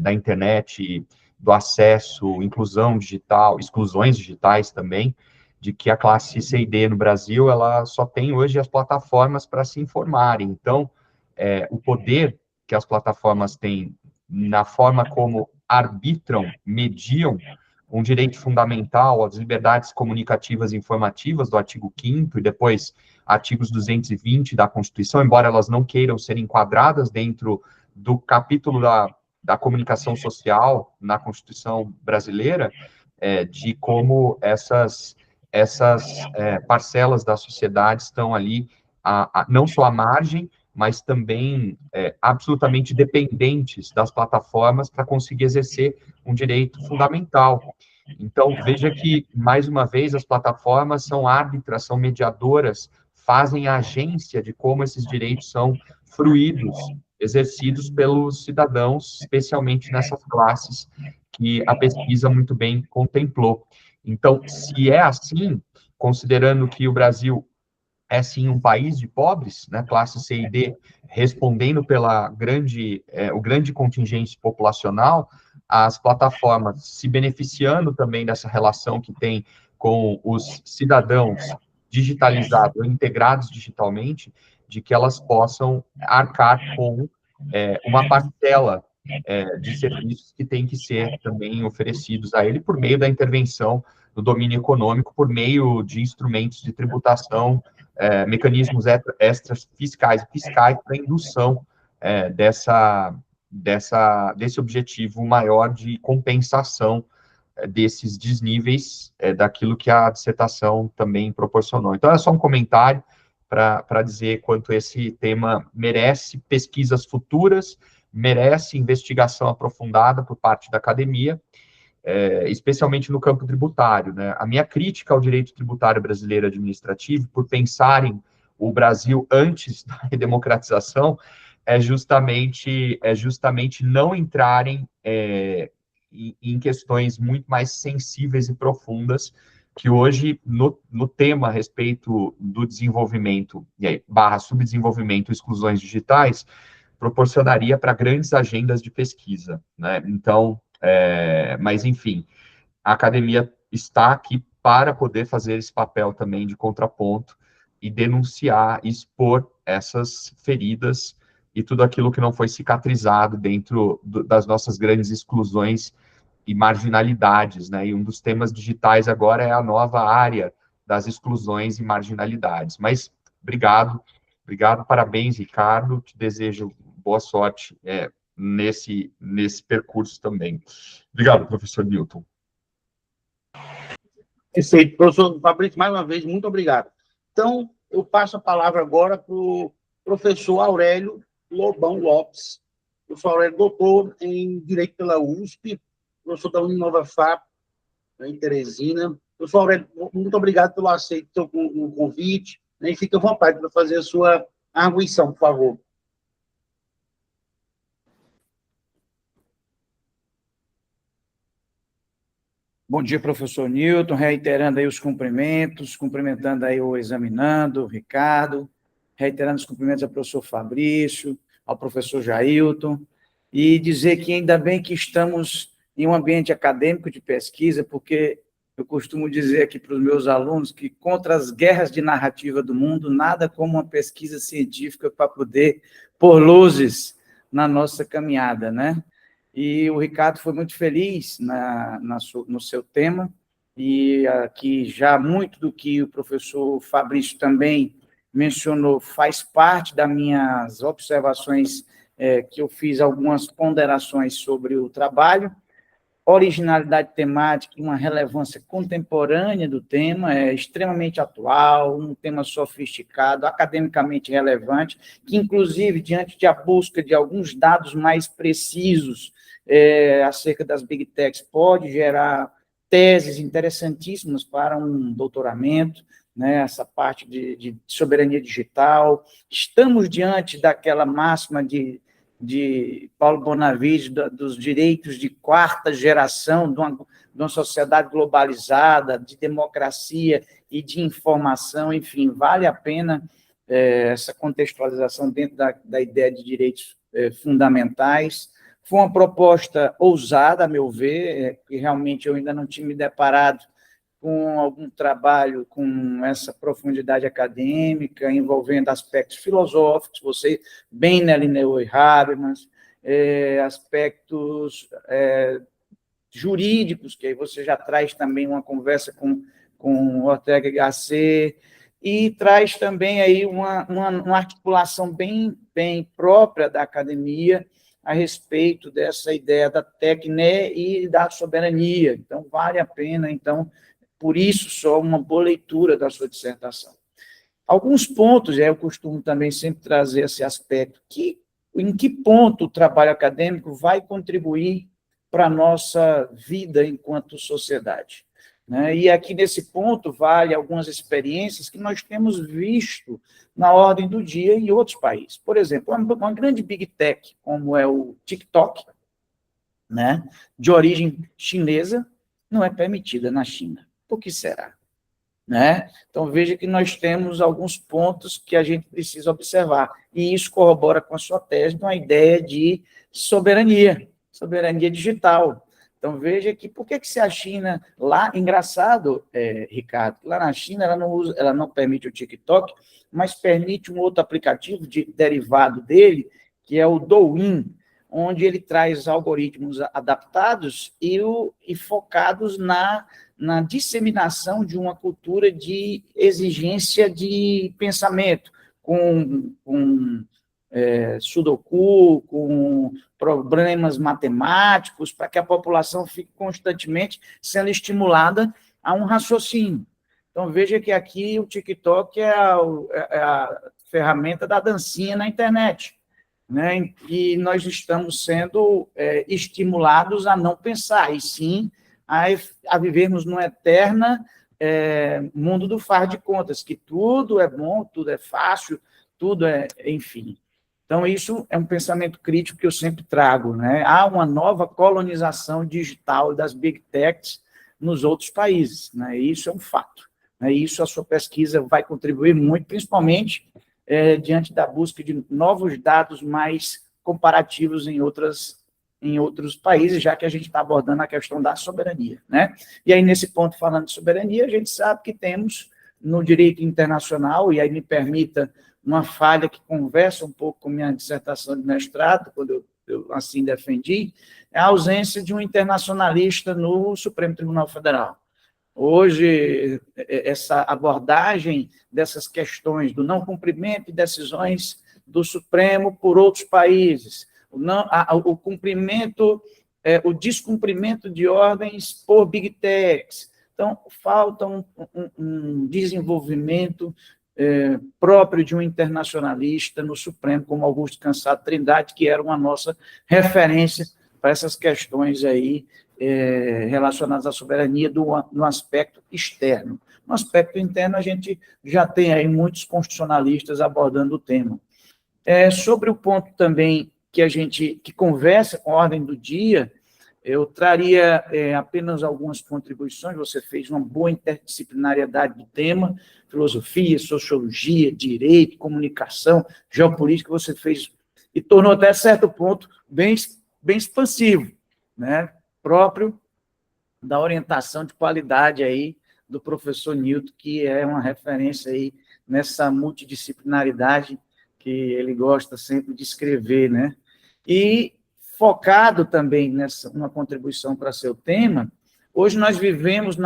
da internet, do acesso, inclusão digital, exclusões digitais também, de que a classe C e D no Brasil, ela só tem hoje as plataformas para se informarem. Então, o poder que as plataformas têm na forma como arbitram, mediam um direito fundamental às liberdades comunicativas e informativas do artigo 5º e depois artigos 220 da Constituição, embora elas não queiram ser enquadradas dentro do capítulo da comunicação social na Constituição brasileira, de como essas parcelas da sociedade estão ali, não só à margem, mas também absolutamente dependentes das plataformas para conseguir exercer um direito fundamental. Então, veja que, mais uma vez, as plataformas são árbitras, são mediadoras, fazem a agência de como esses direitos são fruídos, exercidos pelos cidadãos, especialmente nessas classes que a pesquisa muito bem contemplou. Então, se é assim, considerando que o Brasil é sim um país de pobres, né, classe C e D, respondendo pela o grande contingente populacional, as plataformas se beneficiando também dessa relação que tem com os cidadãos digitalizados ou integrados digitalmente, de que elas possam arcar com uma parcela de serviços que tem que ser também oferecidos a ele por meio da intervenção no domínio econômico, por meio de instrumentos de tributação, mecanismos extras fiscais para a indução desse objetivo maior de compensação desses desníveis daquilo que a dissertação também proporcionou. Então, é só um comentário para dizer quanto esse tema merece pesquisas futuras, merece investigação aprofundada por parte da academia, especialmente no campo tributário, né? A minha crítica ao direito tributário brasileiro administrativo, por pensarem o Brasil antes da redemocratização, é justamente não entrarem em questões muito mais sensíveis e profundas, que hoje, no tema a respeito do desenvolvimento, subdesenvolvimento e exclusões digitais, proporcionaria para grandes agendas de pesquisa, né? Então, mas, enfim, a academia está aqui para poder fazer esse papel também de contraponto e denunciar, expor essas feridas e tudo aquilo que não foi cicatrizado dentro das nossas grandes exclusões e marginalidades, né? E um dos temas digitais agora é a nova área das exclusões e marginalidades. Mas, obrigado, parabéns, Ricardo, te desejo boa sorte nesse percurso também. Obrigado, professor Newton. Perfeito. Professor Fabrício, mais uma vez, muito obrigado. Então, eu passo a palavra agora para o professor Aurélio Lobão Lopes. O professor Aurélio, doutor em Direito pela USP, professor da Uninova-FAP, em Teresina. Professor Aurélio, muito obrigado pelo aceito do convite, né, e fique à vontade para fazer a sua arguição, por favor. Bom dia, professor Newton, reiterando aí os cumprimentos, cumprimentando aí o examinando, o Ricardo, reiterando os cumprimentos ao professor Fabrício, ao professor Jailton, e dizer que ainda bem que estamos em um ambiente acadêmico de pesquisa, porque eu costumo dizer aqui para os meus alunos que contra as guerras de narrativa do mundo, nada como uma pesquisa científica para poder pôr luzes na nossa caminhada, né? E o Ricardo foi muito feliz no seu tema, e aqui já muito do que o professor Fabrício também mencionou faz parte das minhas observações, que eu fiz algumas ponderações sobre o trabalho, originalidade temática e uma relevância contemporânea do tema, é extremamente atual, um tema sofisticado, academicamente relevante, que, inclusive, diante da busca de alguns dados mais precisos acerca das Big Techs, pode gerar teses interessantíssimas para um doutoramento, né, essa parte de soberania digital. Estamos diante daquela máxima de Paulo Bonavides, dos direitos de quarta geração, de uma sociedade globalizada, de democracia e de informação, enfim, vale a pena essa contextualização dentro da ideia de direitos fundamentais. Foi uma proposta ousada, a meu ver, que realmente eu ainda não tinha me deparado com algum trabalho com essa profundidade acadêmica, envolvendo aspectos filosóficos, você bem Lineu e Habermas, aspectos jurídicos, que aí você já traz também uma conversa com Ortega y Gasset, e traz também aí uma articulação bem própria da academia a respeito dessa ideia da tecné e da soberania. Então, vale a pena, então, por isso, só uma boa leitura da sua dissertação. Alguns pontos, eu costumo também sempre trazer esse aspecto, em que ponto o trabalho acadêmico vai contribuir para a nossa vida enquanto sociedade, né? E aqui, nesse ponto, vale algumas experiências que nós temos visto na ordem do dia em outros países. Por exemplo, uma grande big tech, como é o TikTok, né, de origem chinesa, não é permitida na China. Por que será? Né? Então, veja que nós temos alguns pontos que a gente precisa observar, e isso corrobora com a sua tese, de uma ideia de soberania digital. Então, veja que, por que se a China, lá, engraçado, Ricardo, lá na China ela não permite o TikTok, mas permite um outro aplicativo derivado dele, que é o Douyin, onde ele traz algoritmos adaptados e focados na disseminação de uma cultura de exigência de pensamento, com sudoku, com problemas matemáticos, para que a população fique constantemente sendo estimulada a um raciocínio. Então, veja que aqui o TikTok é a ferramenta da dancinha na internet, né? E nós estamos sendo estimulados a não pensar, e sim a vivermos num eterno mundo do faz de contas, que tudo é bom, tudo é fácil, tudo enfim. Então, isso é um pensamento crítico que eu sempre trago, né? Há uma nova colonização digital das big techs nos outros países, né? Isso é um fato, né? Isso a sua pesquisa vai contribuir muito, principalmente diante da busca de novos dados mais comparativos em outros países, já que a gente está abordando a questão da soberania, né? E aí, nesse ponto, falando de soberania, a gente sabe que temos no direito internacional, e aí me permita uma falha que conversa um pouco com minha dissertação de mestrado, quando eu assim defendi, é a ausência de um internacionalista no Supremo Tribunal Federal. Hoje, essa abordagem dessas questões do não cumprimento de decisões do Supremo por outros países, o cumprimento, o descumprimento de ordens por big techs. Então, falta um desenvolvimento próprio de um internacionalista no Supremo, como Augusto Cansado Trindade, que era uma nossa referência para essas questões aí relacionadas à soberania no aspecto externo. No aspecto interno, a gente já tem aí muitos constitucionalistas abordando o tema. Sobre o ponto também que conversa com a ordem do dia, eu traria apenas algumas contribuições. Você fez uma boa interdisciplinariedade do tema, filosofia, sociologia, direito, comunicação, geopolítica, você fez, e tornou até certo ponto bem expansivo, né? Próprio da orientação de qualidade aí do professor Newton, que é uma referência aí nessa multidisciplinaridade que ele gosta sempre de escrever, né? E focado também numa contribuição para seu tema, hoje nós vivemos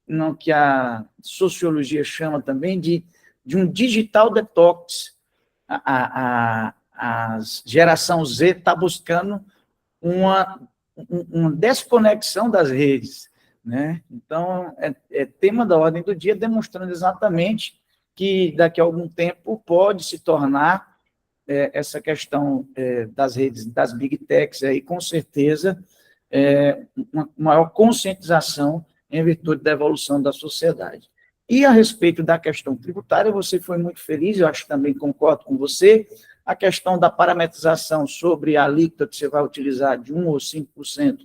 no que a sociologia chama também de um digital detox. A geração Z está buscando uma desconexão das redes, né? Então, é tema da ordem do dia, demonstrando exatamente que daqui a algum tempo pode se tornar essa questão das redes, das big techs, aí, com certeza, uma maior conscientização em virtude da evolução da sociedade. E a respeito da questão tributária, você foi muito feliz, eu acho que também concordo com você, a questão da parametrização sobre a alíquota que você vai utilizar de 1% ou 5%,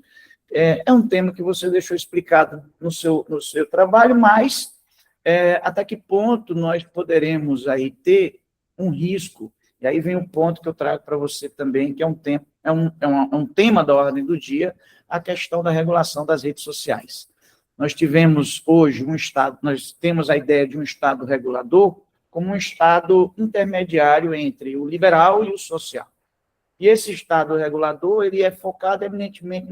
é um tema que você deixou explicado no seu trabalho, mas até que ponto nós poderemos aí ter um risco. E aí vem um ponto que eu trago para você também, que é um tema da ordem do dia, a questão da regulação das redes sociais. Nós tivemos hoje nós temos a ideia de um Estado regulador como um Estado intermediário entre o liberal e o social. E esse Estado regulador, ele é focado eminentemente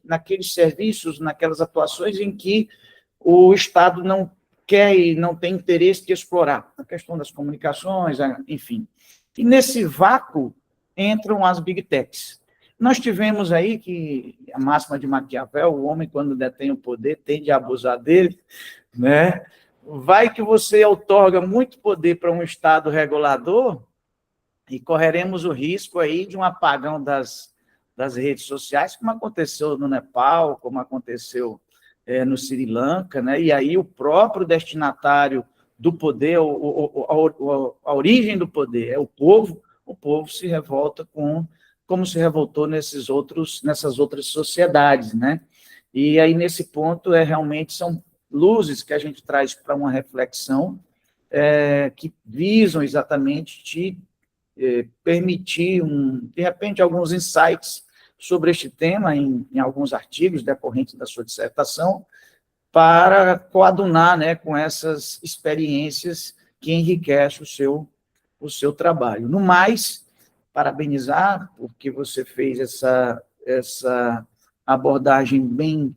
naqueles serviços, naquelas atuações em que o Estado não quer e não tem interesse de explorar, a questão das comunicações, enfim. E nesse vácuo entram as big techs. Nós tivemos aí que a máxima de Maquiavel, o homem, quando detém o poder, tende a abusar dele, né? vai que você outorga muito poder para um Estado regulador e correremos o risco aí de um apagão das redes sociais, como aconteceu no Nepal, como aconteceu no Sri Lanka, né? E aí o próprio destinatário do poder, a origem do poder é o povo se revolta como se revoltou nessas outras sociedades, né? E aí, nesse ponto, realmente são luzes que a gente traz para uma reflexão que visam exatamente te permitir, de repente, alguns insights sobre este tema em alguns artigos decorrentes da sua dissertação, para coadunar, né, com essas experiências que enriquecem o seu trabalho. No mais, parabenizar, porque você fez essa abordagem bem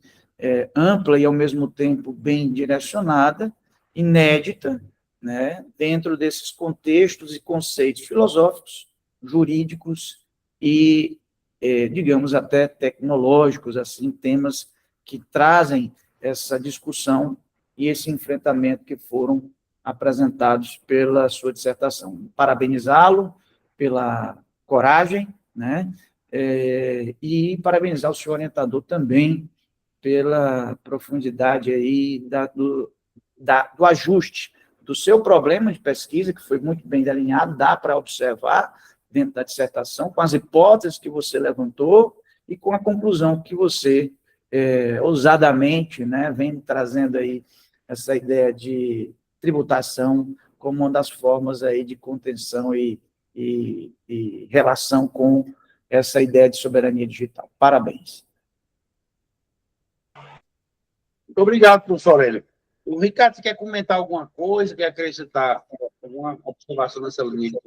ampla e, ao mesmo tempo, bem direcionada, inédita, né, dentro desses contextos e conceitos filosóficos, jurídicos e, digamos, até tecnológicos, assim, temas que trazem essa discussão e esse enfrentamento que foram apresentados pela sua dissertação. Parabenizá-lo pela coragem, né, e parabenizar o senhor orientador também pela profundidade aí do ajuste do seu problema de pesquisa, que foi muito bem delineado, dá para observar dentro da dissertação, com as hipóteses que você levantou e com a conclusão que você, ousadamente, né, vem trazendo aí essa ideia de tributação como uma das formas aí de contenção e relação com essa ideia de soberania digital. Parabéns. Muito obrigado, professor Aurélio. O Ricardo, você quer comentar alguma coisa, quer acrescentar alguma observação nessa linha?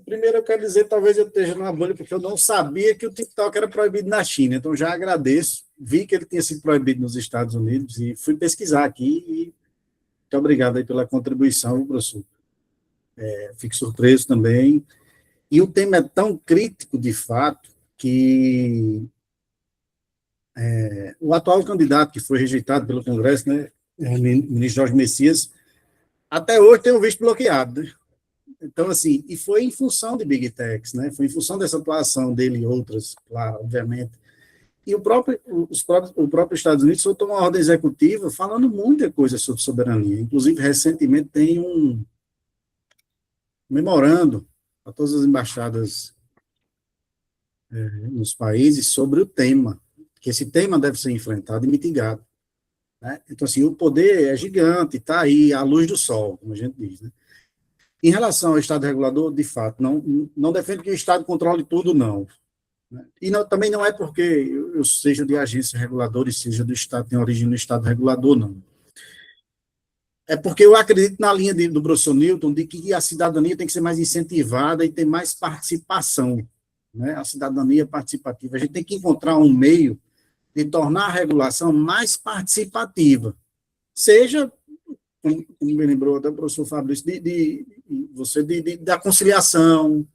Primeiro, eu quero dizer, talvez eu esteja numa bolha, porque eu não sabia que o TikTok era proibido na China, então já agradeço, vi que ele tinha sido proibido nos Estados Unidos e fui pesquisar aqui, e muito obrigado aí pela contribuição, professor. Fico surpreso também, e o tema é tão crítico, de fato, que o atual candidato que foi rejeitado pelo Congresso, né, o ministro Jorge Messias, até hoje tem o visto bloqueado, né? Então, assim, e foi em função de Big Techs, né? Foi em função dessa atuação dele e outras, claro, obviamente. E o próprio Estados Unidos soltou uma ordem executiva falando muita coisa sobre soberania. Inclusive, recentemente, tem um memorando a todas as embaixadas nos países sobre o tema, que esse tema deve ser enfrentado e mitigado, né? Então, assim, o poder é gigante, está aí, à luz do sol, como a gente diz, né? Em relação ao Estado regulador, de fato, não defendo que o Estado controle tudo, não. E também não é porque eu seja de agência reguladora e seja do Estado, tem origem no Estado regulador, não. É porque eu acredito na linha do professor Newton de que a cidadania tem que ser mais incentivada e ter mais participação, né? A cidadania participativa. A gente tem que encontrar um meio de tornar a regulação mais participativa, seja, como me lembrou até o professor Fabrício, da conciliação,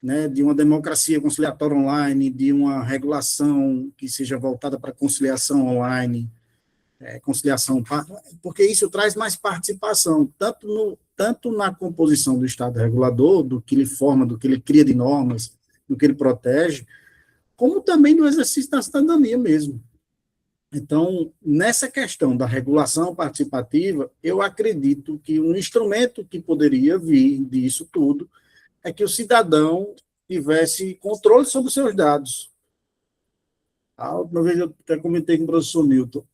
né, de uma democracia conciliatória online, de uma regulação que seja voltada para conciliação online, conciliação, porque isso traz mais participação, tanto na composição do Estado regulador, do que ele forma, do que ele cria de normas, do que ele protege, como também no exercício da cidadania mesmo. Então, nessa questão da regulação participativa, eu acredito que um instrumento que poderia vir disso tudo é que o cidadão tivesse controle sobre os seus dados. A última vez eu até comentei com o professor Newton,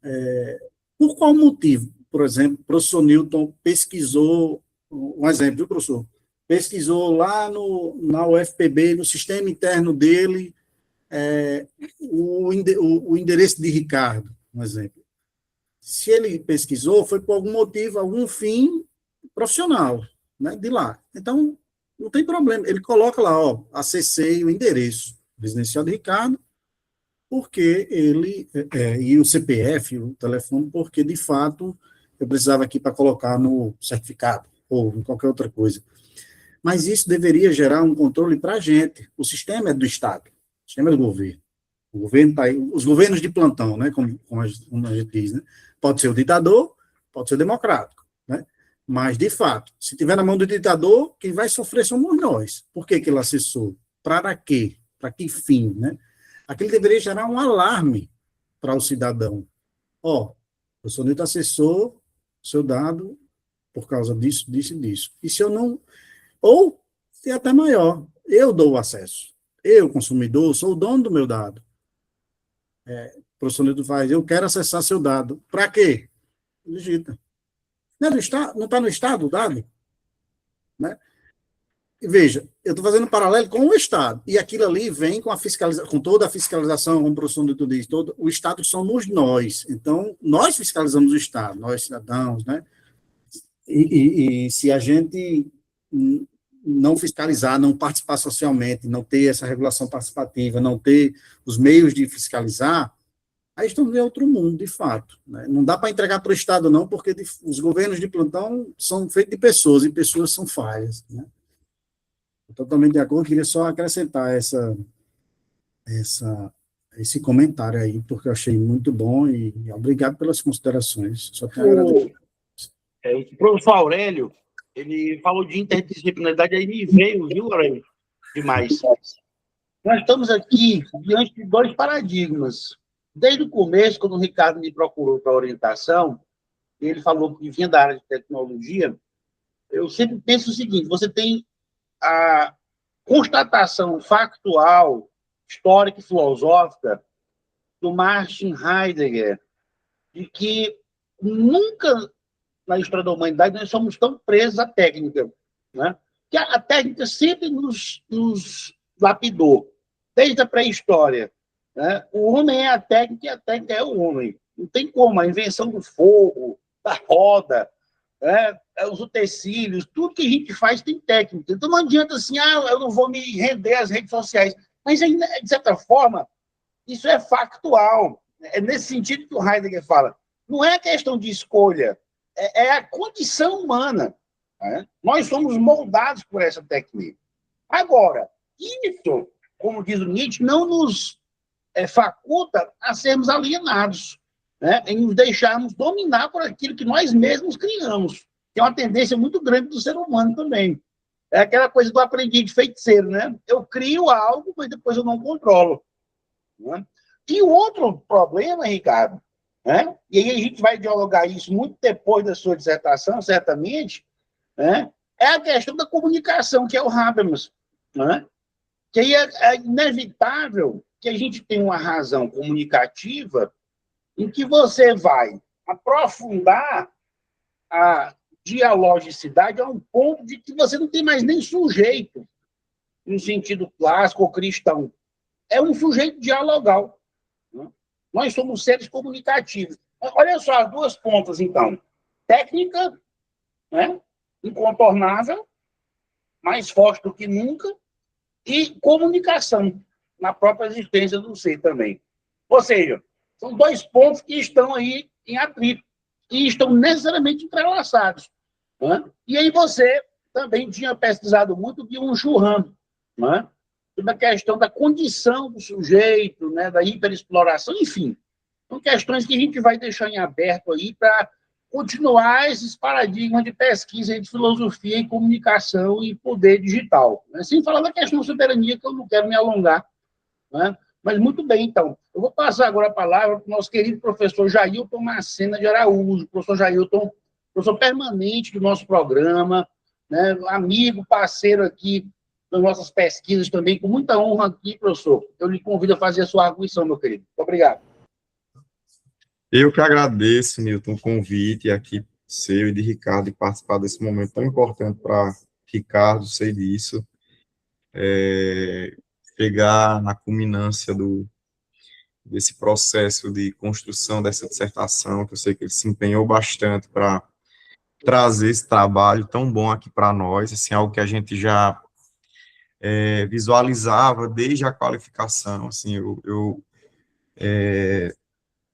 por qual motivo, por exemplo, o professor Newton pesquisou, um exemplo, viu, professor? Pesquisou lá na UFPB, no sistema interno dele, o endereço de Ricardo, um exemplo. Se ele pesquisou, foi por algum motivo, algum fim profissional, né, de lá. Então, não tem problema. Ele coloca lá, acessei o endereço residencial de Ricardo, porque ele, e o CPF, o telefone, porque, de fato, eu precisava aqui para colocar no certificado, ou em qualquer outra coisa. Mas isso deveria gerar um controle para a gente. O sistema é do Estado. O sistema é do governo. O governo está aí, os governos de plantão, né, como a gente diz, né? Pode ser o ditador, pode ser democrático, né? Mas, de fato, se tiver na mão do ditador, quem vai sofrer somos nós. Por que ele acessou? Para quê? Para que fim, né? Aquilo deveria gerar um alarme para o cidadão. Ó, o Sonito acessou seu dado por causa disso, disso e disso. E se eu não... Ou, é até maior, eu dou o acesso. Eu, consumidor, sou o dono do meu dado. O professor Nilton faz, eu quero acessar seu dado. Para quê? Digita. Não é do Estado? Não está no Estado o dado? Né? E veja, eu estou fazendo um paralelo com o Estado. E aquilo ali vem com, com toda a fiscalização, como o professor Nilton diz, o Estado somos nós. Então, nós fiscalizamos o Estado, nós cidadãos, né? E se a gente não fiscalizar, não participar socialmente, não ter essa regulação participativa, não ter os meios de fiscalizar, aí estamos em outro mundo, de fato. Né? Não dá para entregar para o Estado, não, porque os governos de plantão são feitos de pessoas, e pessoas são falhas. Né? Totalmente de acordo, queria só acrescentar esse comentário aí, porque eu achei muito bom, e obrigado pelas considerações. Só tenho a agradecer. O professor Aurélio, ele falou de interdisciplinaridade, aí me veio, viu, Aurélio? Demais. Nós estamos aqui diante de dois paradigmas. Desde o começo, quando o Ricardo me procurou para orientação, ele falou que vinha da área de tecnologia, eu sempre penso o seguinte, você tem a constatação factual, histórica e filosófica do Martin Heidegger, de que nunca na história da humanidade nós somos tão presos à técnica, né? Que a técnica sempre nos lapidou, desde a pré-história. Né? O homem é a técnica e a técnica é o homem. Não tem como, a invenção do fogo, da roda, né? Os utensílios, tudo que a gente faz tem técnica. Então não adianta assim, eu não vou me render às redes sociais. Mas, ainda, de certa forma, isso é factual. É nesse sentido que o Heidegger fala. Não é questão de escolha, é a condição humana. Né? Nós somos moldados por essa técnica. Agora, isso, como diz o Nietzsche, não nos faculta a sermos alienados, né? Em nos deixarmos dominar por aquilo que nós mesmos criamos, que é uma tendência muito grande do ser humano também. É aquela coisa do aprendiz de feiticeiro, né? Eu crio algo, mas depois eu não controlo. Né? E o outro problema, Ricardo, né? E aí a gente vai dialogar isso muito depois da sua dissertação, certamente, né? É a questão da comunicação, que é o Habermas. Né? Que aí é inevitável que a gente tenha uma razão comunicativa em que você vai aprofundar a dialogicidade a um ponto de que você não tem mais nem sujeito, no sentido clássico ou cristão. É um sujeito dialogal. Né? Nós somos seres comunicativos. Olha só as duas pontas, então. Técnica, né? Incontornável, mais forte do que nunca, e comunicação, na própria existência do ser também. Ou seja, são dois pontos que estão aí em atrito e estão necessariamente entrelaçados. Né? E aí você também tinha pesquisado muito de um Churran, né? Sobre a questão da condição do sujeito, né? Da hiperexploração, enfim. São questões que a gente vai deixar em aberto aí para continuar esses paradigmas de pesquisa de filosofia e comunicação e poder digital. Né? Sem falar da questão da soberania, que eu não quero me alongar. Né? Mas muito bem, então. Eu vou passar agora a palavra para o nosso querido professor Jailton Macena de Araújo. Professor Jailton, professor permanente do nosso programa, né? Amigo, parceiro aqui das nossas pesquisas também, com muita honra aqui, professor. Eu lhe convido a fazer a sua arguição, meu querido. Muito obrigado. Eu que agradeço, Nilton, o convite aqui seu e de Ricardo de participar desse momento tão importante para Ricardo, sei disso. Chegar na culminância desse processo de construção dessa dissertação, que eu sei que ele se empenhou bastante para trazer esse trabalho tão bom aqui para nós, assim, algo que a gente já visualizava desde a qualificação, assim, eu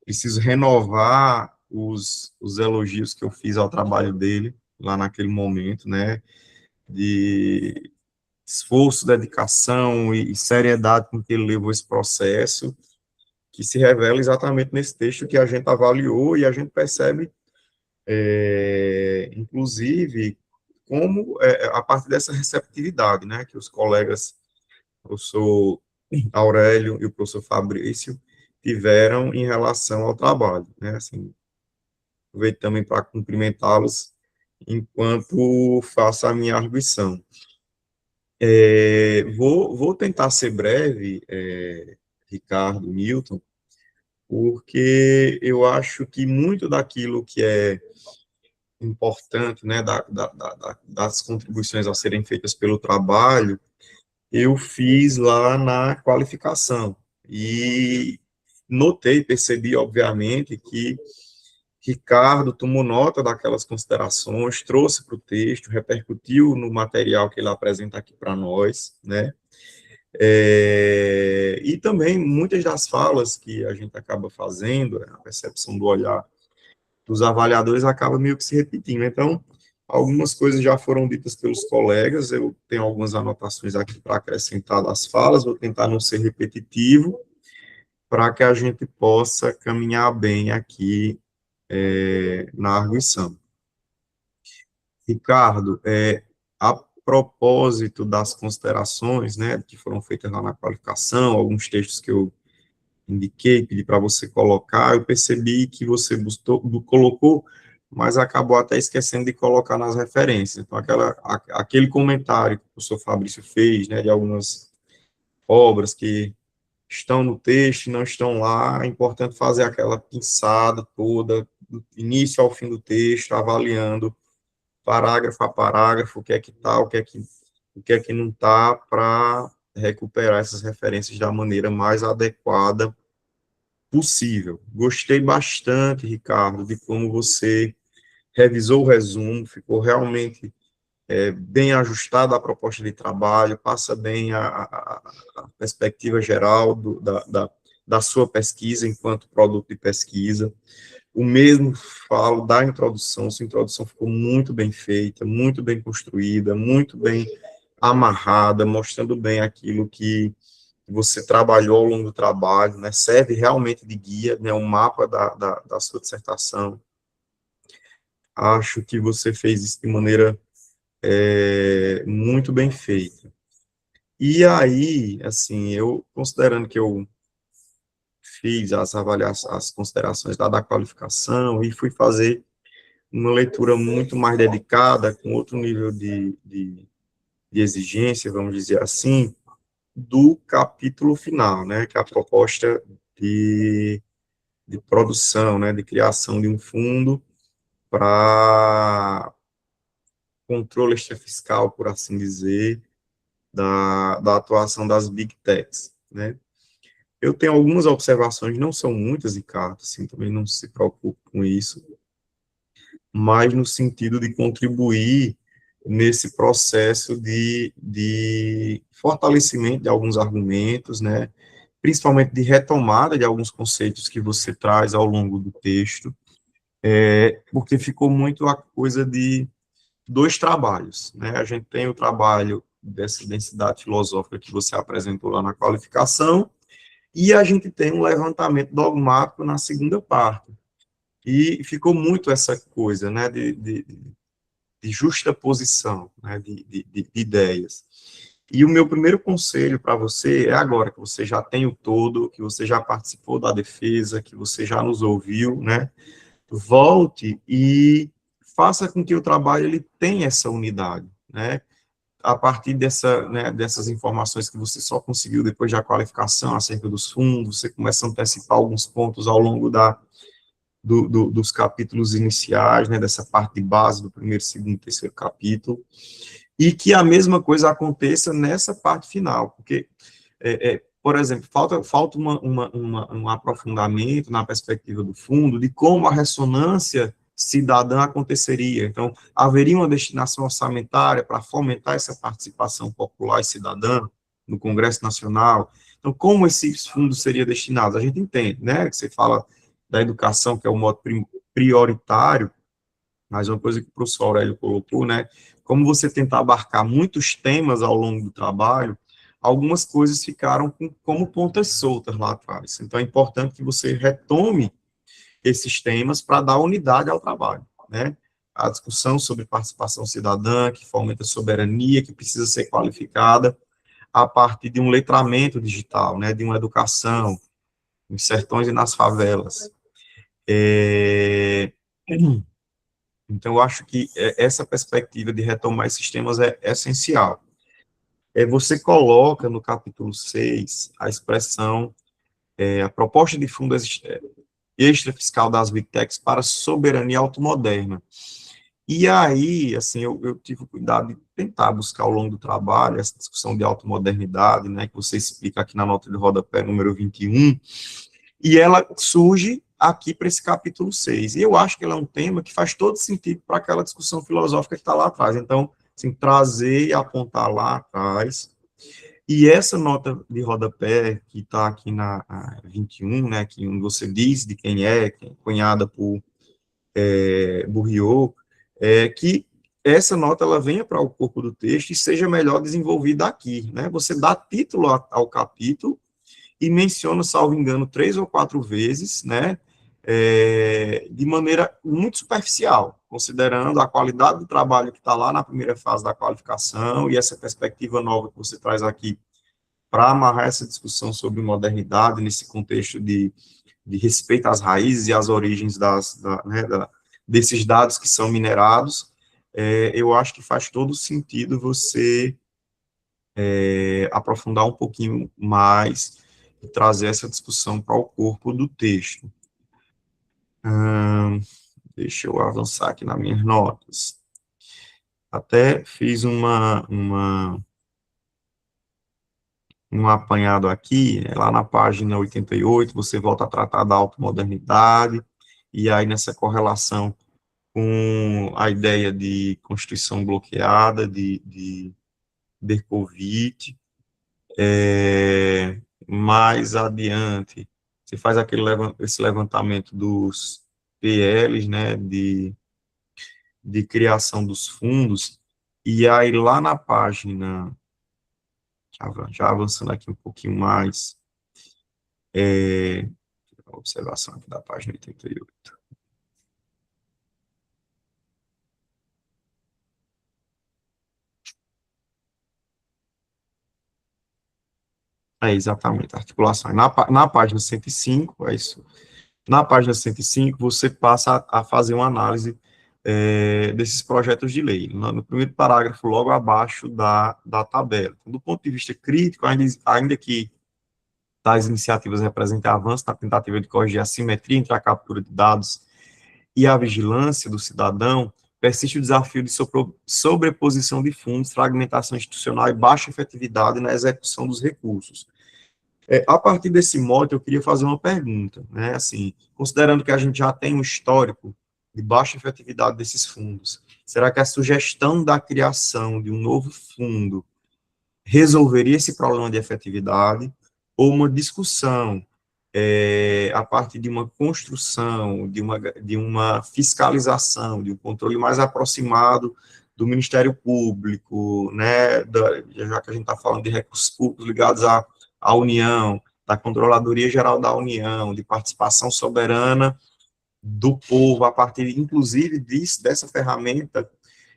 preciso renovar os elogios que eu fiz ao trabalho dele, lá naquele momento, né, de esforço, dedicação e seriedade com que ele levou esse processo, que se revela exatamente nesse texto que a gente avaliou e a gente percebe inclusive, como a partir dessa receptividade, né, que os colegas, o professor Aurélio e o professor Fabrício, tiveram em relação ao trabalho, né, assim, aproveito também para cumprimentá-los enquanto faço a minha arguição. Vou tentar ser breve, Ricardo, Newton, porque eu acho que muito daquilo que é importante, né, das contribuições a serem feitas pelo trabalho, eu fiz lá na qualificação. E notei, percebi, obviamente, que Ricardo tomou nota daquelas considerações, trouxe para o texto, repercutiu no material que ele apresenta aqui para nós, né? E também muitas das falas que a gente acaba fazendo, a percepção do olhar dos avaliadores acaba meio que se repetindo. Então, algumas coisas já foram ditas pelos colegas, eu tenho algumas anotações aqui para acrescentar das falas, vou tentar não ser repetitivo, para que a gente possa caminhar bem aqui na arguição. Ricardo, a propósito das considerações, né, que foram feitas lá na qualificação, alguns textos que eu indiquei, pedi para você colocar, eu percebi que você colocou, mas acabou até esquecendo de colocar nas referências. Então, aquele comentário que o professor Fabrício fez, né, de algumas obras que estão no texto e não estão lá, é importante fazer aquela pinçada toda, do início ao fim do texto, avaliando parágrafo a parágrafo, o que é que está, o que é que não está, para recuperar essas referências da maneira mais adequada possível. Gostei bastante, Ricardo, de como você revisou o resumo, ficou realmente bem ajustado à proposta de trabalho, passa bem a perspectiva geral da sua pesquisa enquanto produto de pesquisa. O mesmo falo da introdução, sua introdução ficou muito bem feita, muito bem construída, muito bem amarrada, mostrando bem aquilo que você trabalhou ao longo do trabalho, né, serve realmente de guia, né, um mapa da sua dissertação. Acho que você fez isso de maneira muito bem feita. E aí, assim, eu, considerando que eu fiz as considerações da qualificação e fui fazer uma leitura muito mais dedicada, com outro nível de exigência, vamos dizer assim, do capítulo final, né, que é a proposta de produção, né, de criação de um fundo para controle extrafiscal, por assim dizer, da atuação das Big Techs, né. Eu tenho algumas observações, não são muitas, Ricardo, assim, também não se preocupe com isso, mas no sentido de contribuir nesse processo de fortalecimento de alguns argumentos, né, principalmente de retomada de alguns conceitos que você traz ao longo do texto, porque ficou muito a coisa de dois trabalhos, né, a gente tem o trabalho dessa densidade filosófica que você apresentou lá na qualificação, e a gente tem um levantamento dogmático na segunda parte. E ficou muito essa coisa, né, de justaposição, né, de ideias. E o meu primeiro conselho para você é agora, que você já tem o todo, que você já participou da defesa, que você já nos ouviu, né, volte e faça com que o trabalho ele tenha essa unidade, né, a partir dessas informações que você só conseguiu depois da qualificação acerca dos fundos, você começa a antecipar alguns pontos ao longo dos capítulos iniciais, né, dessa parte de base do primeiro, segundo, terceiro capítulo, e que a mesma coisa aconteça nessa parte final, porque, por exemplo, falta um aprofundamento na perspectiva do fundo de como a ressonância cidadã aconteceria. Então, haveria uma destinação orçamentária para fomentar essa participação popular e cidadã no Congresso Nacional. Então, como esses fundos seriam destinados? A gente entende, né, que você fala da educação, que é o modo prioritário, mas uma coisa que o professor Aurélio colocou, né, como você tentar abarcar muitos temas ao longo do trabalho, algumas coisas ficaram como pontas soltas lá atrás. Então, é importante que você retome esses temas para dar unidade ao trabalho, né? A discussão sobre participação cidadã, que fomenta a soberania, que precisa ser qualificada a partir de um letramento digital, né? De uma educação nos sertões e nas favelas. Então, eu acho que essa perspectiva de retomar esses temas é essencial. Você coloca no capítulo 6 a expressão, a proposta de fundo extra fiscal das Big Techs para soberania automoderna. E aí, assim, eu tive o cuidado de tentar buscar ao longo do trabalho essa discussão de automodernidade, né, que você explica aqui na nota de rodapé número 21, e ela surge aqui para esse capítulo 6. E eu acho que ela é um tema que faz todo sentido para aquela discussão filosófica que está lá atrás. Então, assim, trazer e apontar lá atrás. E essa nota de rodapé, que está aqui na 21, né, que você diz de quem é cunhada por Bourriot, que essa nota ela venha para o corpo do texto e seja melhor desenvolvida aqui, né? Você dá título ao capítulo e menciona, salvo engano, 3 ou 4 vezes, né? De maneira muito superficial, considerando a qualidade do trabalho que está lá na primeira fase da qualificação e essa perspectiva nova que você traz aqui para amarrar essa discussão sobre modernidade nesse contexto de respeito às raízes e às origens desses dados que são minerados. Eu acho que faz todo sentido você aprofundar um pouquinho mais e trazer essa discussão para o corpo do texto. Deixa eu avançar aqui nas minhas notas. Até fiz um apanhado aqui, lá na página 88, você volta a tratar da automodernidade, e aí nessa correlação com a ideia de Constituição bloqueada, de Berkovitch. Mais adiante, você faz esse levantamento dos PLs, né, de criação dos fundos, e aí lá na página, já avançando aqui um pouquinho mais, a observação aqui da página 88. Exatamente, articulação. Na página 105, é isso. Na página 105, você passa a fazer uma análise desses projetos de lei. No primeiro parágrafo, logo abaixo da tabela. Do ponto de vista crítico, ainda que tais iniciativas representem avanço na tentativa de corrigir a assimetria entre a captura de dados e a vigilância do cidadão, persiste o desafio de sobreposição de fundos, fragmentação institucional e baixa efetividade na execução dos recursos. A partir desse mote, eu queria fazer uma pergunta, né, assim, considerando que a gente já tem um histórico de baixa efetividade desses fundos, será que a sugestão da criação de um novo fundo resolveria esse problema de efetividade, ou uma discussão a partir de uma construção, de uma fiscalização, de um controle mais aproximado do Ministério Público, né, já que a gente está falando de recursos públicos ligados à União, da Controladoria Geral da União, de participação soberana do povo, a partir, inclusive, dessa ferramenta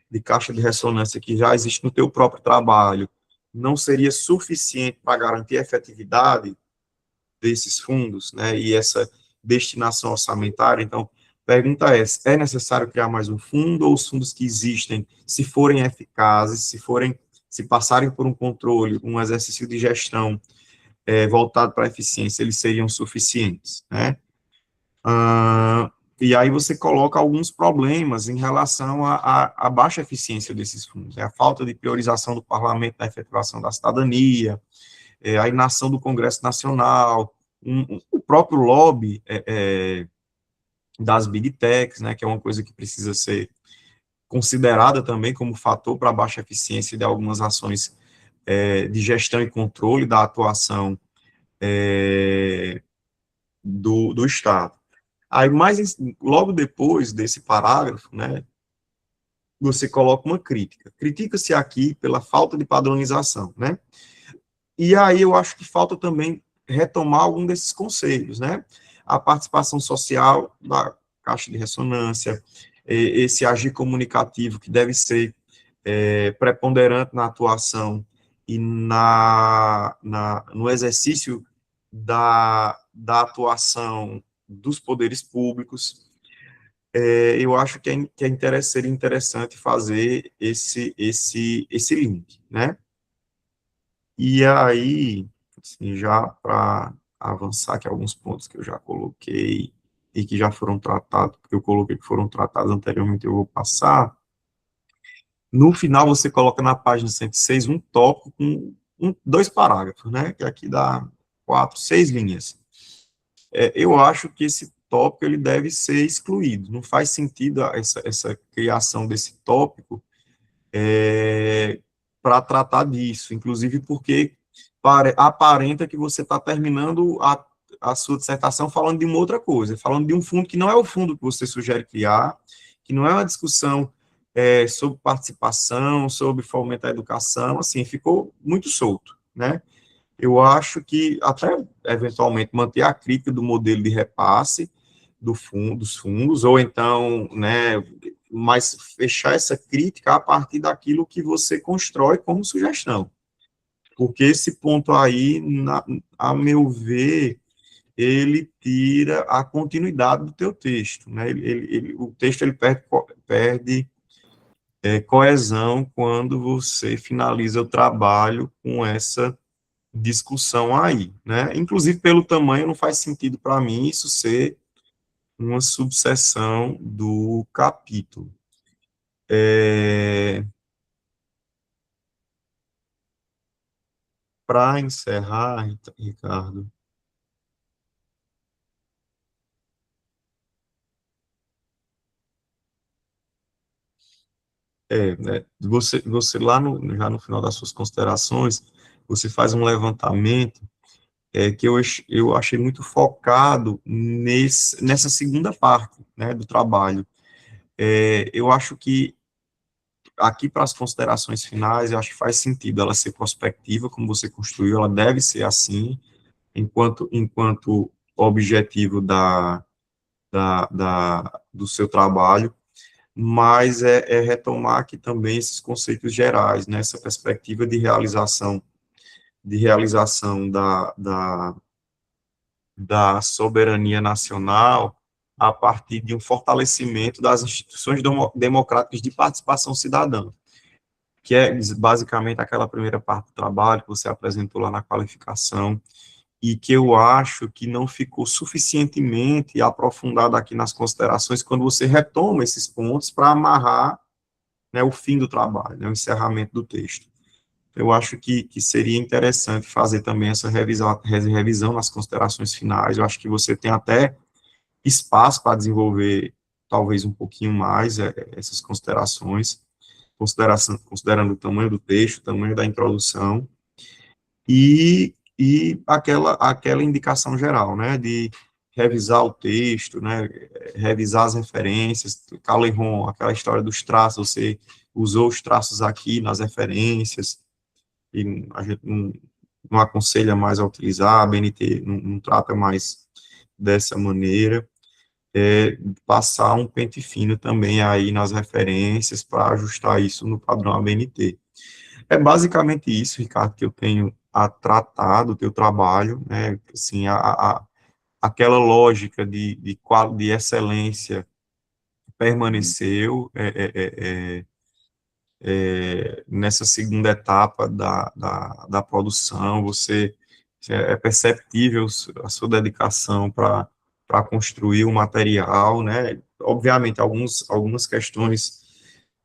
de caixa de ressonância que já existe no teu próprio trabalho, não seria suficiente para garantir a efetividade desses fundos, né, e essa destinação orçamentária? Então, pergunta é necessário criar mais um fundo, ou os fundos que existem, se forem eficazes, se passarem por um controle, um exercício de gestão voltado para a eficiência, eles seriam suficientes, né? E aí você coloca alguns problemas em relação à baixa eficiência desses fundos, a falta de priorização do parlamento na efetivação da cidadania, a inação do Congresso Nacional, o próprio lobby das Big Techs, né, que é uma coisa que precisa ser considerada também como fator para a baixa eficiência de algumas ações de gestão e controle da atuação do Estado. Aí, logo depois desse parágrafo, né, você coloca uma crítica. Critica-se aqui pela falta de padronização, né? E aí eu acho que falta também retomar algum desses conceitos, né? A participação social da caixa de ressonância, esse agir comunicativo que deve ser preponderante na atuação e no exercício da atuação dos poderes públicos. Eu acho que seria interessante fazer esse link, né? E aí, assim, já para avançar aqui alguns pontos que eu já coloquei e que já foram tratados, que eu coloquei que foram tratados anteriormente, eu vou passar. No final, você coloca na página 106 um tópico com 2 parágrafos, né? Que aqui dá 4, 6 linhas. Eu acho que esse tópico ele deve ser excluído. Não faz sentido essa criação desse tópico para tratar disso, inclusive porque aparenta que você está terminando a sua dissertação falando de uma outra coisa, falando de um fundo que não é o fundo que você sugere criar, que não é uma discussão sobre participação, sobre fomentar a educação, assim, ficou muito solto, né? Eu acho que até, eventualmente, manter a crítica do modelo de repasse dos fundos, ou então, né, mas fechar essa crítica a partir daquilo que você constrói como sugestão. Porque esse ponto aí, a meu ver, ele tira a continuidade do teu texto, né? O texto ele perde coesão quando você finaliza o trabalho com essa discussão aí, né? Inclusive, pelo tamanho, não faz sentido para mim isso ser uma subseção do capítulo. Para encerrar, Ricardo, né, você lá já no final das suas considerações, você faz um levantamento que eu achei muito focado nessa segunda parte, né, do trabalho. Eu acho que aqui para as considerações finais, eu acho que faz sentido ela ser prospectiva, como você construiu, ela deve ser assim, enquanto objetivo do seu trabalho, mas retomar aqui também esses conceitos gerais, né, essa perspectiva de realização da soberania nacional a partir de um fortalecimento das instituições democráticas de participação cidadã, que é basicamente aquela primeira parte do trabalho que você apresentou lá na qualificação, e que eu acho que não ficou suficientemente aprofundado aqui nas considerações quando você retoma esses pontos para amarrar, né, o fim do trabalho, né, o encerramento do texto. Eu acho que seria interessante fazer também essa revisão nas considerações finais. Eu acho que você tem até espaço para desenvolver talvez um pouquinho mais essas considerações, considerando o tamanho do texto, o tamanho da introdução, e aquela indicação geral, né, de revisar o texto, né, revisar as referências, Caleron, aquela história dos traços, você usou os traços aqui nas referências, e a gente não aconselha mais a utilizar, a BNT não trata mais dessa maneira, passar um pente fino também aí nas referências para ajustar isso no padrão ABNT. É basicamente isso, Ricardo, que eu tenho a tratar do teu trabalho, né, assim, aquela lógica de excelência permaneceu nessa segunda etapa da produção, é perceptível a sua dedicação para construir o material, né, obviamente algumas questões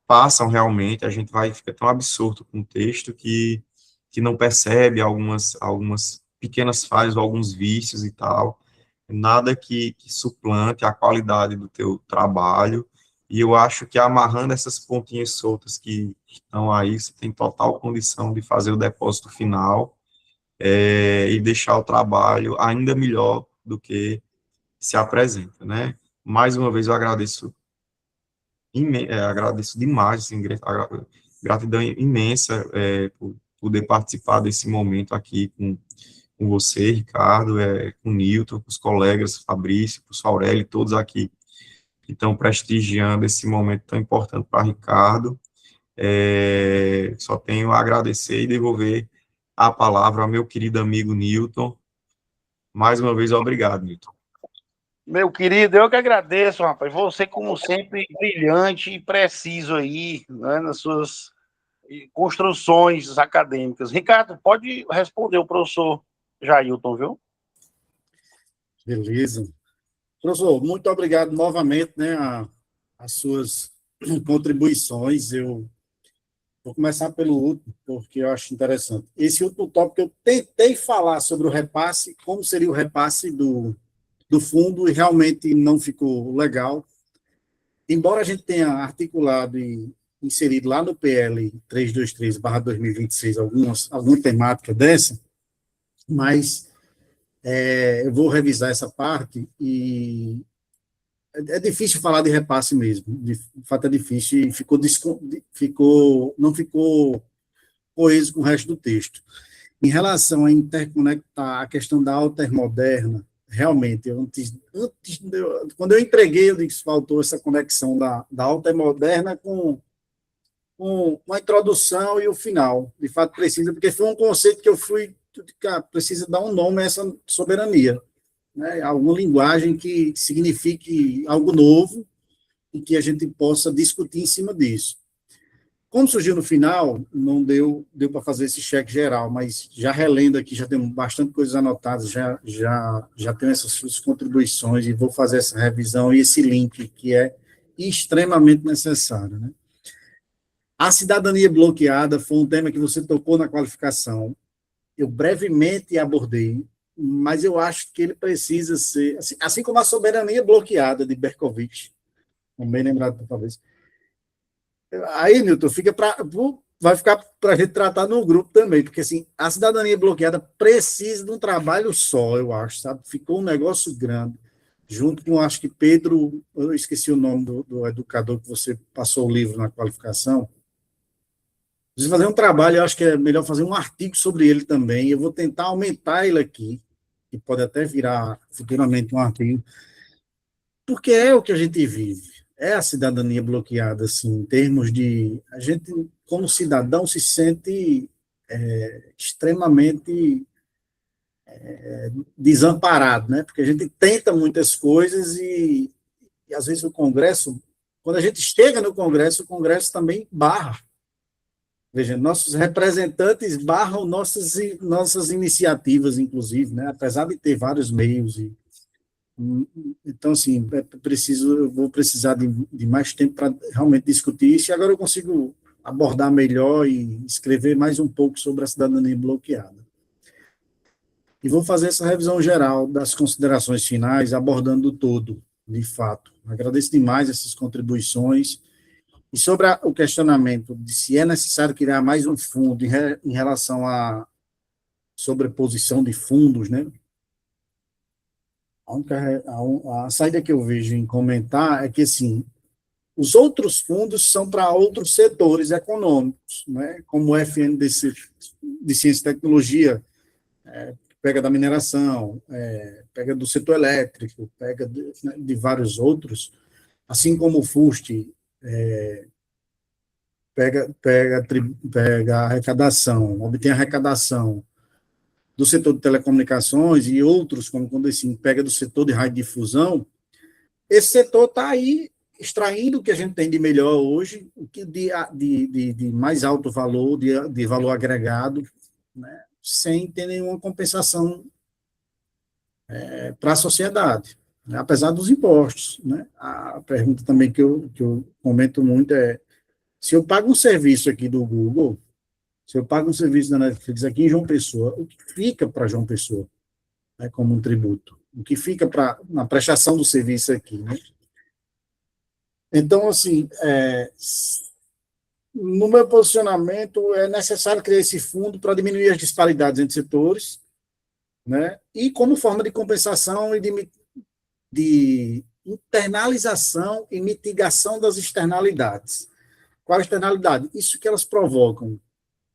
passam realmente, a gente fica tão absorto com o texto que não percebe algumas pequenas falhas, alguns vícios e tal, nada que suplante a qualidade do teu trabalho, e eu acho que amarrando essas pontinhas soltas que estão aí, você tem total condição de fazer o depósito final e deixar o trabalho ainda melhor do que se apresenta, né? Mais uma vez eu agradeço demais, assim, gratidão imensa por poder participar desse momento aqui com você, Ricardo, com o Nilton, com os colegas, Fabrício, com o Aurélio, todos aqui que estão prestigiando esse momento tão importante para Ricardo. Só tenho a agradecer e devolver a palavra ao meu querido amigo Newton. Mais uma vez, obrigado, Newton. Meu querido, eu que agradeço, rapaz. Você, como sempre, brilhante e preciso aí, né, nas suas construções acadêmicas. Ricardo, pode responder o professor Jailton, viu? Beleza. Professor, muito obrigado novamente, né, as suas contribuições. Eu vou começar pelo último, porque eu acho interessante. Esse último tópico, eu tentei falar sobre o repasse, como seria o repasse do fundo, e realmente não ficou legal. Embora a gente tenha articulado e inserido lá no PL 323/2026 alguma temática dessa, mas eu vou revisar essa parte e é difícil falar de repasse mesmo, de fato é difícil, e não ficou coeso com o resto do texto. Em relação a interconectar a questão da altermoderna, realmente, quando eu entreguei, eu disse que faltou essa conexão da altermoderna com a introdução e o final. De fato, precisa, porque foi um conceito que eu fui, precisa dar um nome a essa soberania, né? Alguma linguagem que signifique algo novo e que a gente possa discutir em cima disso. Como surgiu no final, não deu para fazer esse cheque geral, mas já relendo aqui, já tenho bastante coisas anotadas, já tenho essas suas contribuições e vou fazer essa revisão e esse link que é extremamente necessário, né? A cidadania bloqueada foi um tema que você tocou na qualificação. Eu brevemente abordei, mas eu acho que ele precisa ser, assim como a soberania bloqueada de Berkovich, bem lembrado, talvez. Aí, Newton, vai ficar para a gente tratar no grupo também, porque assim, a cidadania bloqueada precisa de um trabalho só, eu acho, sabe? Ficou um negócio grande, junto com, acho que Pedro, eu esqueci o nome do educador que você passou o livro na qualificação. Precisa fazer um trabalho, eu acho que é melhor fazer um artigo sobre ele também, eu vou tentar aumentar ele aqui, que pode até virar futuramente um artigo, porque é o que a gente vive. É a cidadania bloqueada, assim, em termos de... A gente, como cidadão, se sente extremamente desamparado, né? Porque a gente tenta muitas coisas e às vezes, o Congresso, quando a gente chega no Congresso, o Congresso também barra. Veja, nossos representantes barram nossas iniciativas, inclusive, né? Apesar de ter vários meios então, assim, eu vou precisar de mais tempo para realmente discutir isso, e agora eu consigo abordar melhor e escrever mais um pouco sobre a cidadania bloqueada. E vou fazer essa revisão geral das considerações finais, abordando todo, de fato. Agradeço demais essas contribuições. E sobre o questionamento de se é necessário criar mais um fundo em relação à sobreposição de fundos, né? A saída que eu vejo em comentar é que, assim, os outros fundos são para outros setores econômicos, né, como o FNDC de Ciência e Tecnologia, pega da mineração, pega do setor elétrico, pega de vários outros, assim como o FUST pega a arrecadação, obtém a arrecadação do setor de telecomunicações e outros, como quando assim, pega do setor de radiodifusão. Esse setor está aí extraindo o que a gente tem de melhor hoje, o que de mais alto valor, de valor agregado, né, sem ter nenhuma compensação para a sociedade, né, apesar dos impostos. Né. A pergunta também que eu comento muito é, se eu pago um serviço aqui do Google, se eu pago um serviço da Netflix aqui em João Pessoa, o que fica para João Pessoa, né, como um tributo? O que fica na prestação do serviço aqui, né? Então, assim, no meu posicionamento, é necessário criar esse fundo para diminuir as disparidades entre setores, né? E como forma de compensação e de internalização e mitigação das externalidades. Qual a externalidade? Isso que elas provocam.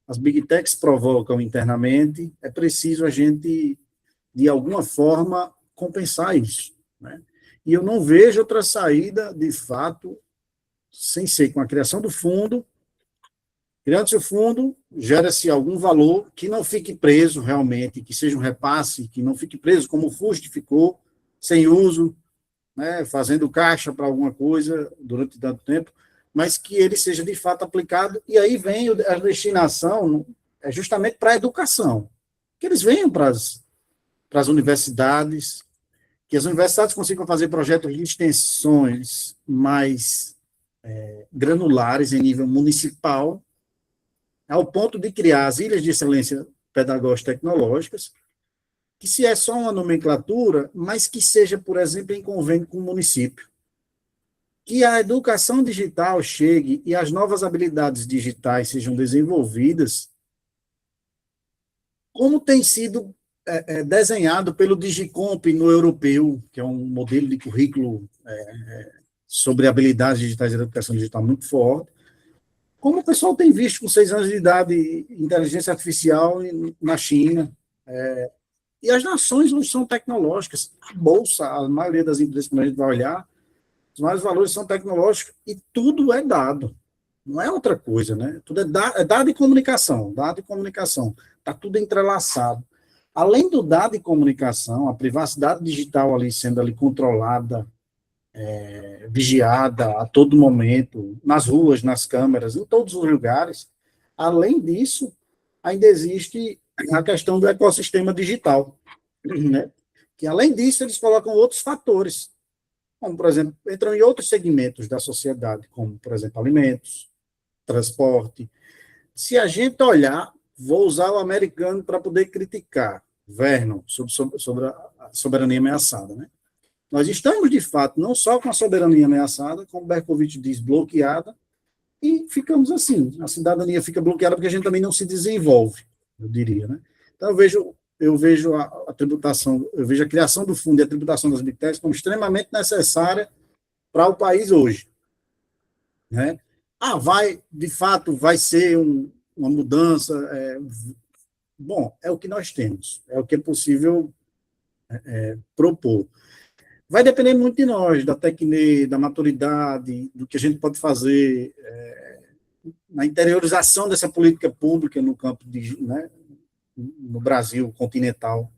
As Big Techs provocam internamente, é preciso a gente, de alguma forma, compensar isso, né? E eu não vejo outra saída, de fato, sem ser com a criação do fundo. Criando-se o fundo, gera-se algum valor que não fique preso realmente, que seja um repasse, que não fique preso como o FUST ficou, sem uso, né, fazendo caixa para alguma coisa durante tanto tempo, mas que ele seja de fato aplicado, e aí vem a destinação é justamente para a educação, que eles venham para as universidades, que as universidades consigam fazer projetos de extensões mais granulares em nível municipal, ao ponto de criar as ilhas de excelência pedagógicas tecnológicas, que se é só uma nomenclatura, mas que seja, por exemplo, em convênio com o município. Que a educação digital chegue e as novas habilidades digitais sejam desenvolvidas, como tem sido desenhado pelo Digicomp no europeu, que é um modelo de currículo sobre habilidades digitais e educação digital muito forte, como o pessoal tem visto com 6 anos de idade inteligência artificial na China. E as nações não são tecnológicas. A Bolsa, a maioria das empresas, quando a gente vai olhar, os maiores valores são tecnológicos e tudo é dado. Não é outra coisa, né? Tudo é dado e comunicação. Dado e comunicação. Está tudo entrelaçado. Além do dado e comunicação, a privacidade digital ali sendo ali controlada, vigiada a todo momento, nas ruas, nas câmeras, em todos os lugares. Além disso, ainda existe a questão do ecossistema digital, né? Que, além disso, eles colocam outros fatores, como, por exemplo, entram em outros segmentos da sociedade, como, por exemplo, alimentos, transporte. Se a gente olhar, vou usar o americano para poder criticar, Vernon, sobre a soberania ameaçada, né? Nós estamos, de fato, não só com a soberania ameaçada, como Berkovich diz, bloqueada, e ficamos assim. A cidadania fica bloqueada porque a gente também não se desenvolve, eu diria, né? Então, eu vejo a tributação, eu vejo a criação do fundo e a tributação das Big Techs como extremamente necessária para o país hoje, né? De fato, vai ser uma mudança. Bom, é o que nós temos, é o que é possível propor. Vai depender muito de nós, da técnica, da maturidade, do que a gente pode fazer na interiorização dessa política pública no campo né, no Brasil continental.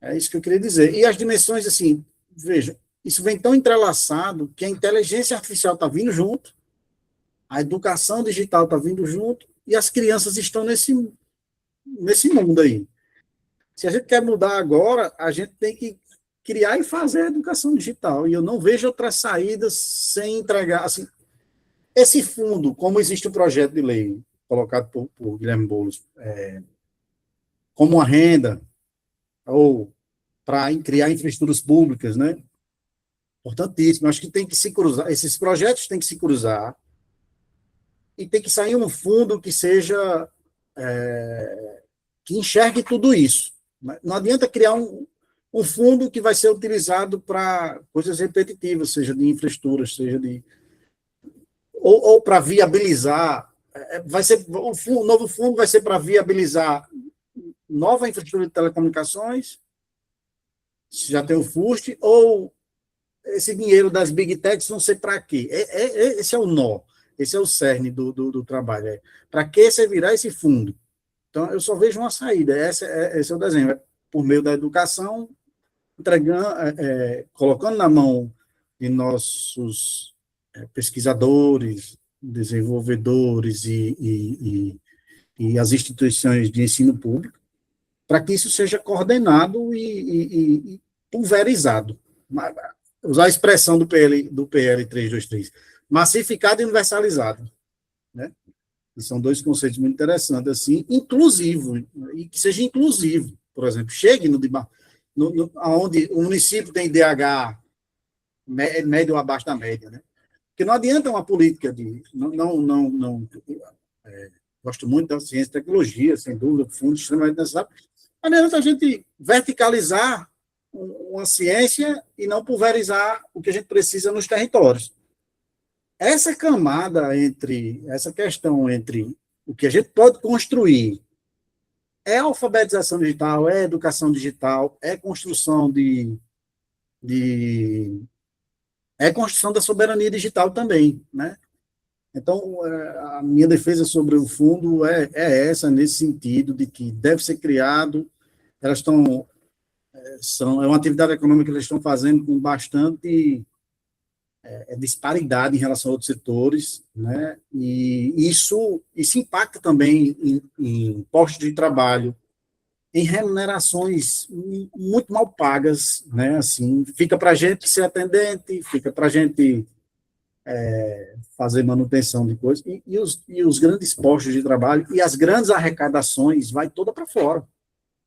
É isso que eu queria dizer. E as dimensões, assim, veja, isso vem tão entrelaçado que a inteligência artificial está vindo junto, a educação digital está vindo junto, e as crianças estão nesse mundo aí. Se a gente quer mudar agora, a gente tem que criar e fazer a educação digital. E eu não vejo outras saídas sem entregar. Assim, esse fundo, como existe o projeto de lei colocado por Guilherme Boulos, como uma renda, ou para criar infraestruturas públicas, né? Importantíssimo. Acho que tem que se cruzar, esses projetos têm que se cruzar, e tem que sair um fundo que seja, que enxergue tudo isso. Não adianta criar um fundo que vai ser utilizado para coisas repetitivas, seja de infraestrutura, seja de... Ou para viabilizar, o novo fundo vai ser para viabilizar nova infraestrutura de telecomunicações, se já tem o FUST, ou esse dinheiro das Big Techs não sei para quê. Esse é o nó, esse é o cerne do trabalho. Para que servirá esse fundo? Então, eu só vejo uma saída, esse é o desenho, por meio da educação, entregando, colocando na mão de nossos pesquisadores, desenvolvedores e as instituições de ensino público, para que isso seja coordenado e pulverizado. Usar a expressão do PL 323, massificado e universalizado, né? São dois conceitos muito interessantes, assim, inclusivo, e que seja inclusivo. Por exemplo, chegue onde o município tem DH médio ou abaixo da média, né? Porque não adianta uma política de... gosto muito da ciência e tecnologia, sem dúvida, fundo extremamente necessário. Não adianta a gente verticalizar uma ciência e não pulverizar o que a gente precisa nos territórios. Essa questão entre o que a gente pode construir é alfabetização digital, é educação digital, é construção de é a construção da soberania digital também, né? Então, a minha defesa sobre o fundo é essa, nesse sentido, de que deve ser criado, elas estão, é uma atividade econômica que eles estão fazendo com bastante disparidade em relação a outros setores, né? E isso impacta também em postos de trabalho, em remunerações muito mal pagas, né? Assim, fica para a gente ser atendente, fica para a gente fazer manutenção de coisas, e os grandes postos de trabalho e as grandes arrecadações vai toda para fora,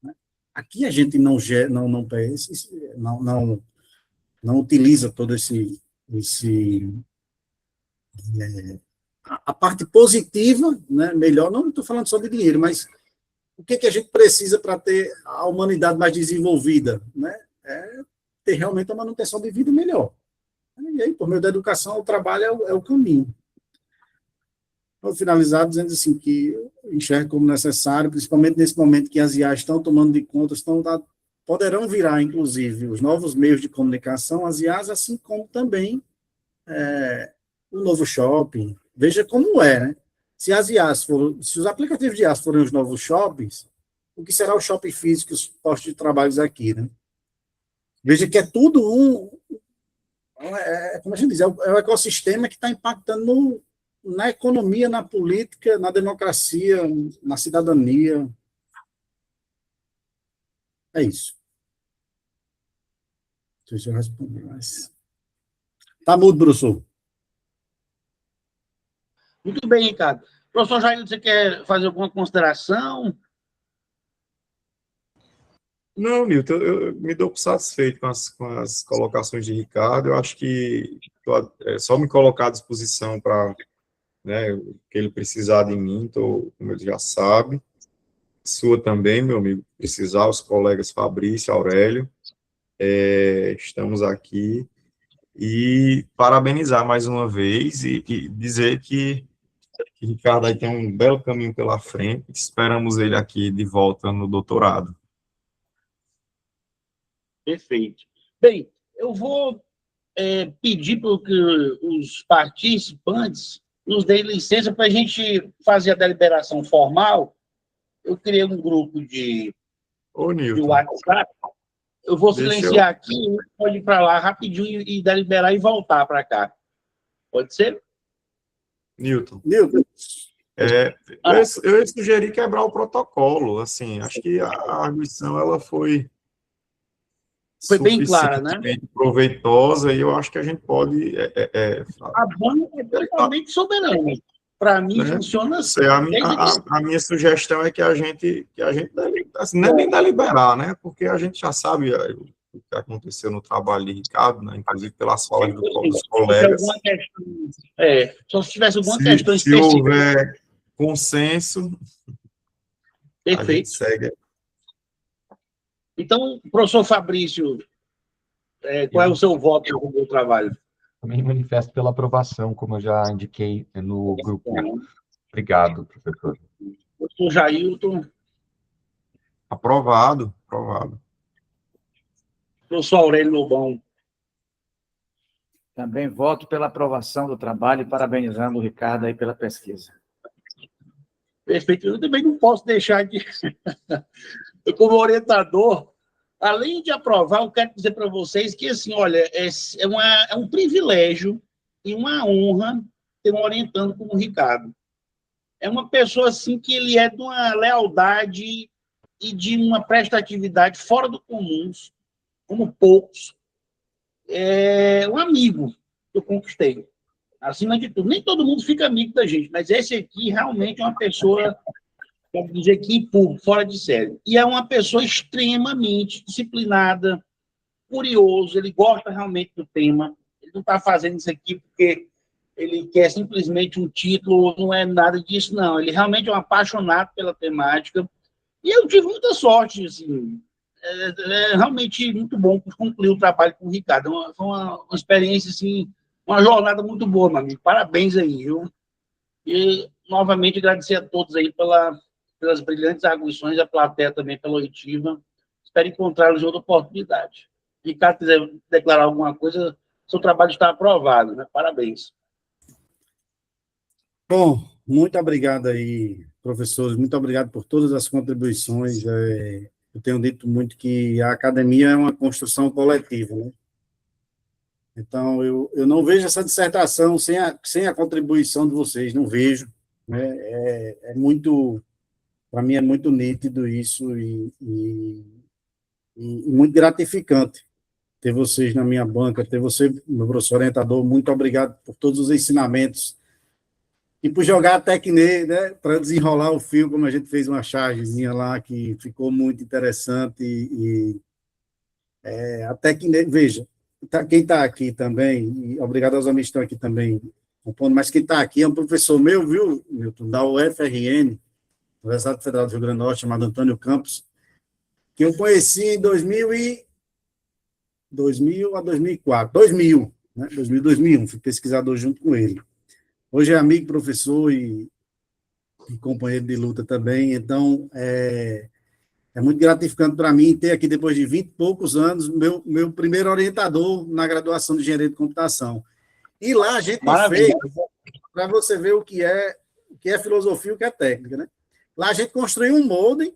né? Aqui a gente não utiliza todo esse a parte positiva, né? Melhor, não estou falando só de dinheiro, mas o que a gente precisa para ter a humanidade mais desenvolvida, né? É ter realmente a manutenção de vida melhor. E aí, por meio da educação, o trabalho é o caminho. Vou finalizar dizendo assim, que eu enxergo como necessário, principalmente nesse momento que as IAs estão tomando de conta, poderão virar, inclusive, os novos meios de comunicação, as IAs, assim como também o novo shopping. Veja como né? Se os aplicativos de IAs forem os novos shoppings, o que será o shopping físico, os postos de trabalho aqui, né? Veja que é tudo como a gente diz, é o ecossistema que está impactando na economia, na política, na democracia, na cidadania. É isso. Não sei se eu respondi, mas... Tá mudo, professor. Muito bem, Ricardo. Professor Jair, você quer fazer alguma consideração? Não, Nilton, eu me dou por satisfeito com as colocações de Ricardo. Eu acho que é só me colocar à disposição para, né, o que ele precisar de mim, como ele já sabe. Sua também, meu amigo, precisar, os colegas Fabrício, Aurélio, estamos aqui. E parabenizar mais uma vez e dizer que Ricardo aí tem um belo caminho pela frente. Esperamos ele aqui de volta no doutorado. Perfeito. Bem, eu vou pedir para que os participantes nos deem licença para a gente fazer a deliberação formal. Eu criei um grupo de WhatsApp. Eu vou silenciar aqui, pode ir para lá rapidinho e deliberar e voltar para cá. Pode ser? Nilton. Eu ia sugerir quebrar o protocolo. Assim, acho que a arguição ela foi bem clara, né? Proveitosa, e eu acho que a gente pode... A banca é totalmente soberana. Para mim, funciona assim. A minha sugestão é que a gente assim, não é nem deliberar, né? Porque a gente já sabe o que aconteceu no trabalho de Ricardo, né? Inclusive pelas falas dos colegas. Só se tivesse alguma questão específica. Se houver consenso, perfeito. A gente segue. Então, professor Fabrício, qual é o seu voto no meu trabalho? Também manifesto pela aprovação, como eu já indiquei no grupo. Obrigado, professor. Professor Jailton. Aprovado. Professor Aurélio Lobão. Também voto pela aprovação do trabalho e parabenizando o Ricardo aí pela pesquisa. Perfeito. Eu também não posso deixar de... Eu, como orientador, além de aprovar, eu quero dizer para vocês que, assim, olha, é um privilégio e uma honra ter um orientando como o Ricardo. É uma pessoa, assim, que ele é de uma lealdade e de uma prestatividade fora do comum, como poucos. É um amigo que eu conquistei. Acima de tudo. Nem todo mundo fica amigo da gente, mas esse aqui realmente é uma pessoa, quero dizer que fora de série. E é uma pessoa extremamente disciplinada, curioso, ele gosta realmente do tema. Ele não está fazendo isso aqui porque ele quer simplesmente um título, não é nada disso, não. Ele realmente é um apaixonado pela temática. E eu tive muita sorte, assim. É realmente muito bom concluir o trabalho com o Ricardo. Foi uma experiência, assim, uma jornada muito boa, meu amigo. Parabéns aí, viu? E, novamente, agradecer a todos aí pelas brilhantes arguições, a plateia também pela oitiva. Espero encontrá-los em outra oportunidade. Ricardo quiser declarar alguma coisa, seu trabalho está aprovado, né? Parabéns. Bom, muito obrigado aí, professores, muito obrigado por todas as contribuições. Eu tenho dito muito que a academia é uma construção coletiva, né? Então, eu não vejo essa dissertação sem a contribuição de vocês, não vejo, né? Muito, para mim, é muito nítido isso e muito gratificante ter vocês na minha banca, ter você, meu professor orientador, muito obrigado por todos os ensinamentos e por jogar a técnica, né, para desenrolar o fio, como a gente fez uma chargezinha lá, que ficou muito interessante a técnica, veja, quem está aqui também, e obrigado aos amigos que estão aqui também, mas quem está aqui é um professor meu, viu, Milton, da UFRN, Universidade Federal do Rio Grande do Norte, chamado Antônio Campos, que eu conheci em 2000 a 2004, 2000, né? 2001, fui pesquisador junto com ele. Hoje é amigo, professor e companheiro de luta também, então é muito gratificante para mim ter aqui, depois de 20 e poucos anos, meu primeiro orientador na graduação de Engenharia de Computação. E lá a gente fez, para você ver o que é filosofia e o que é técnica, né? Lá a gente construiu um modem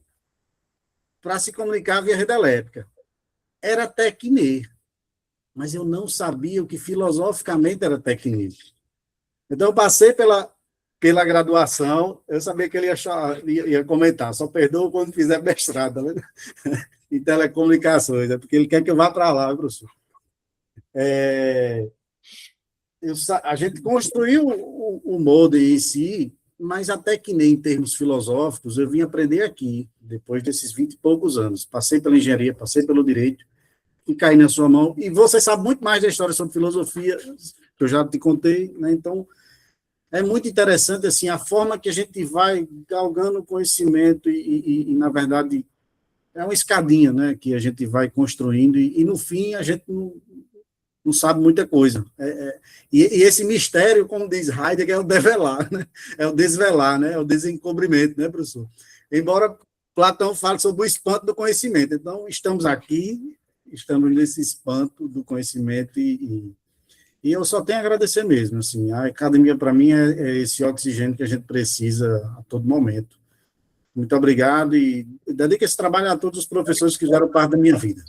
para se comunicar via rede elétrica. Era Tecne, mas eu não sabia o que filosoficamente era Tecne. Então, eu passei pela graduação, eu sabia que ele ia comentar, só perdoa quando fizer mestrado, né? Em telecomunicações, porque ele quer que eu vá para lá, professor. A gente construiu o modem em si, mas até que nem em termos filosóficos, eu vim aprender aqui, depois desses 20 e poucos anos. Passei pela engenharia, passei pelo direito, e caí na sua mão. E você sabe muito mais da história sobre filosofia, que eu já te contei, né? Então, é muito interessante, assim, a forma que a gente vai galgando conhecimento e na verdade, é uma escadinha, né, que a gente vai construindo e no fim, a gente não sabe muita coisa. E esse mistério, como diz Heidegger, é o develar, né? É o desvelar, né? É o desencobrimento, né, professor? Embora Platão fale sobre o espanto do conhecimento. Então, estamos aqui, estamos nesse espanto do conhecimento e eu só tenho a agradecer mesmo. Assim, a academia, para mim, é esse oxigênio que a gente precisa a todo momento. Muito obrigado e dedico esse trabalho a todos os professores que fizeram parte da minha vida.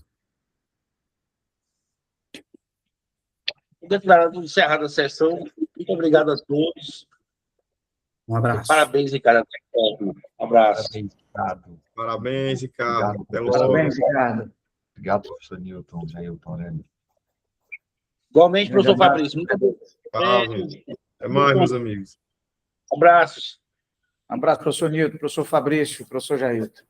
Declarado encerrada a sessão. Muito obrigado a todos. Um abraço. Parabéns, Ricardo. Um abraço. Parabéns, Ricardo. Parabéns, Ricardo. Obrigado, Até professor. logo. Parabéns, Ricardo. Obrigado, professor Newton, Jailton, Aurélio. Igualmente, professor Fabrício. Muito Parabéns. Até mais, meus amigos. Abraços. Um abraço, professor Nilton, professor Fabrício, professor Jailton.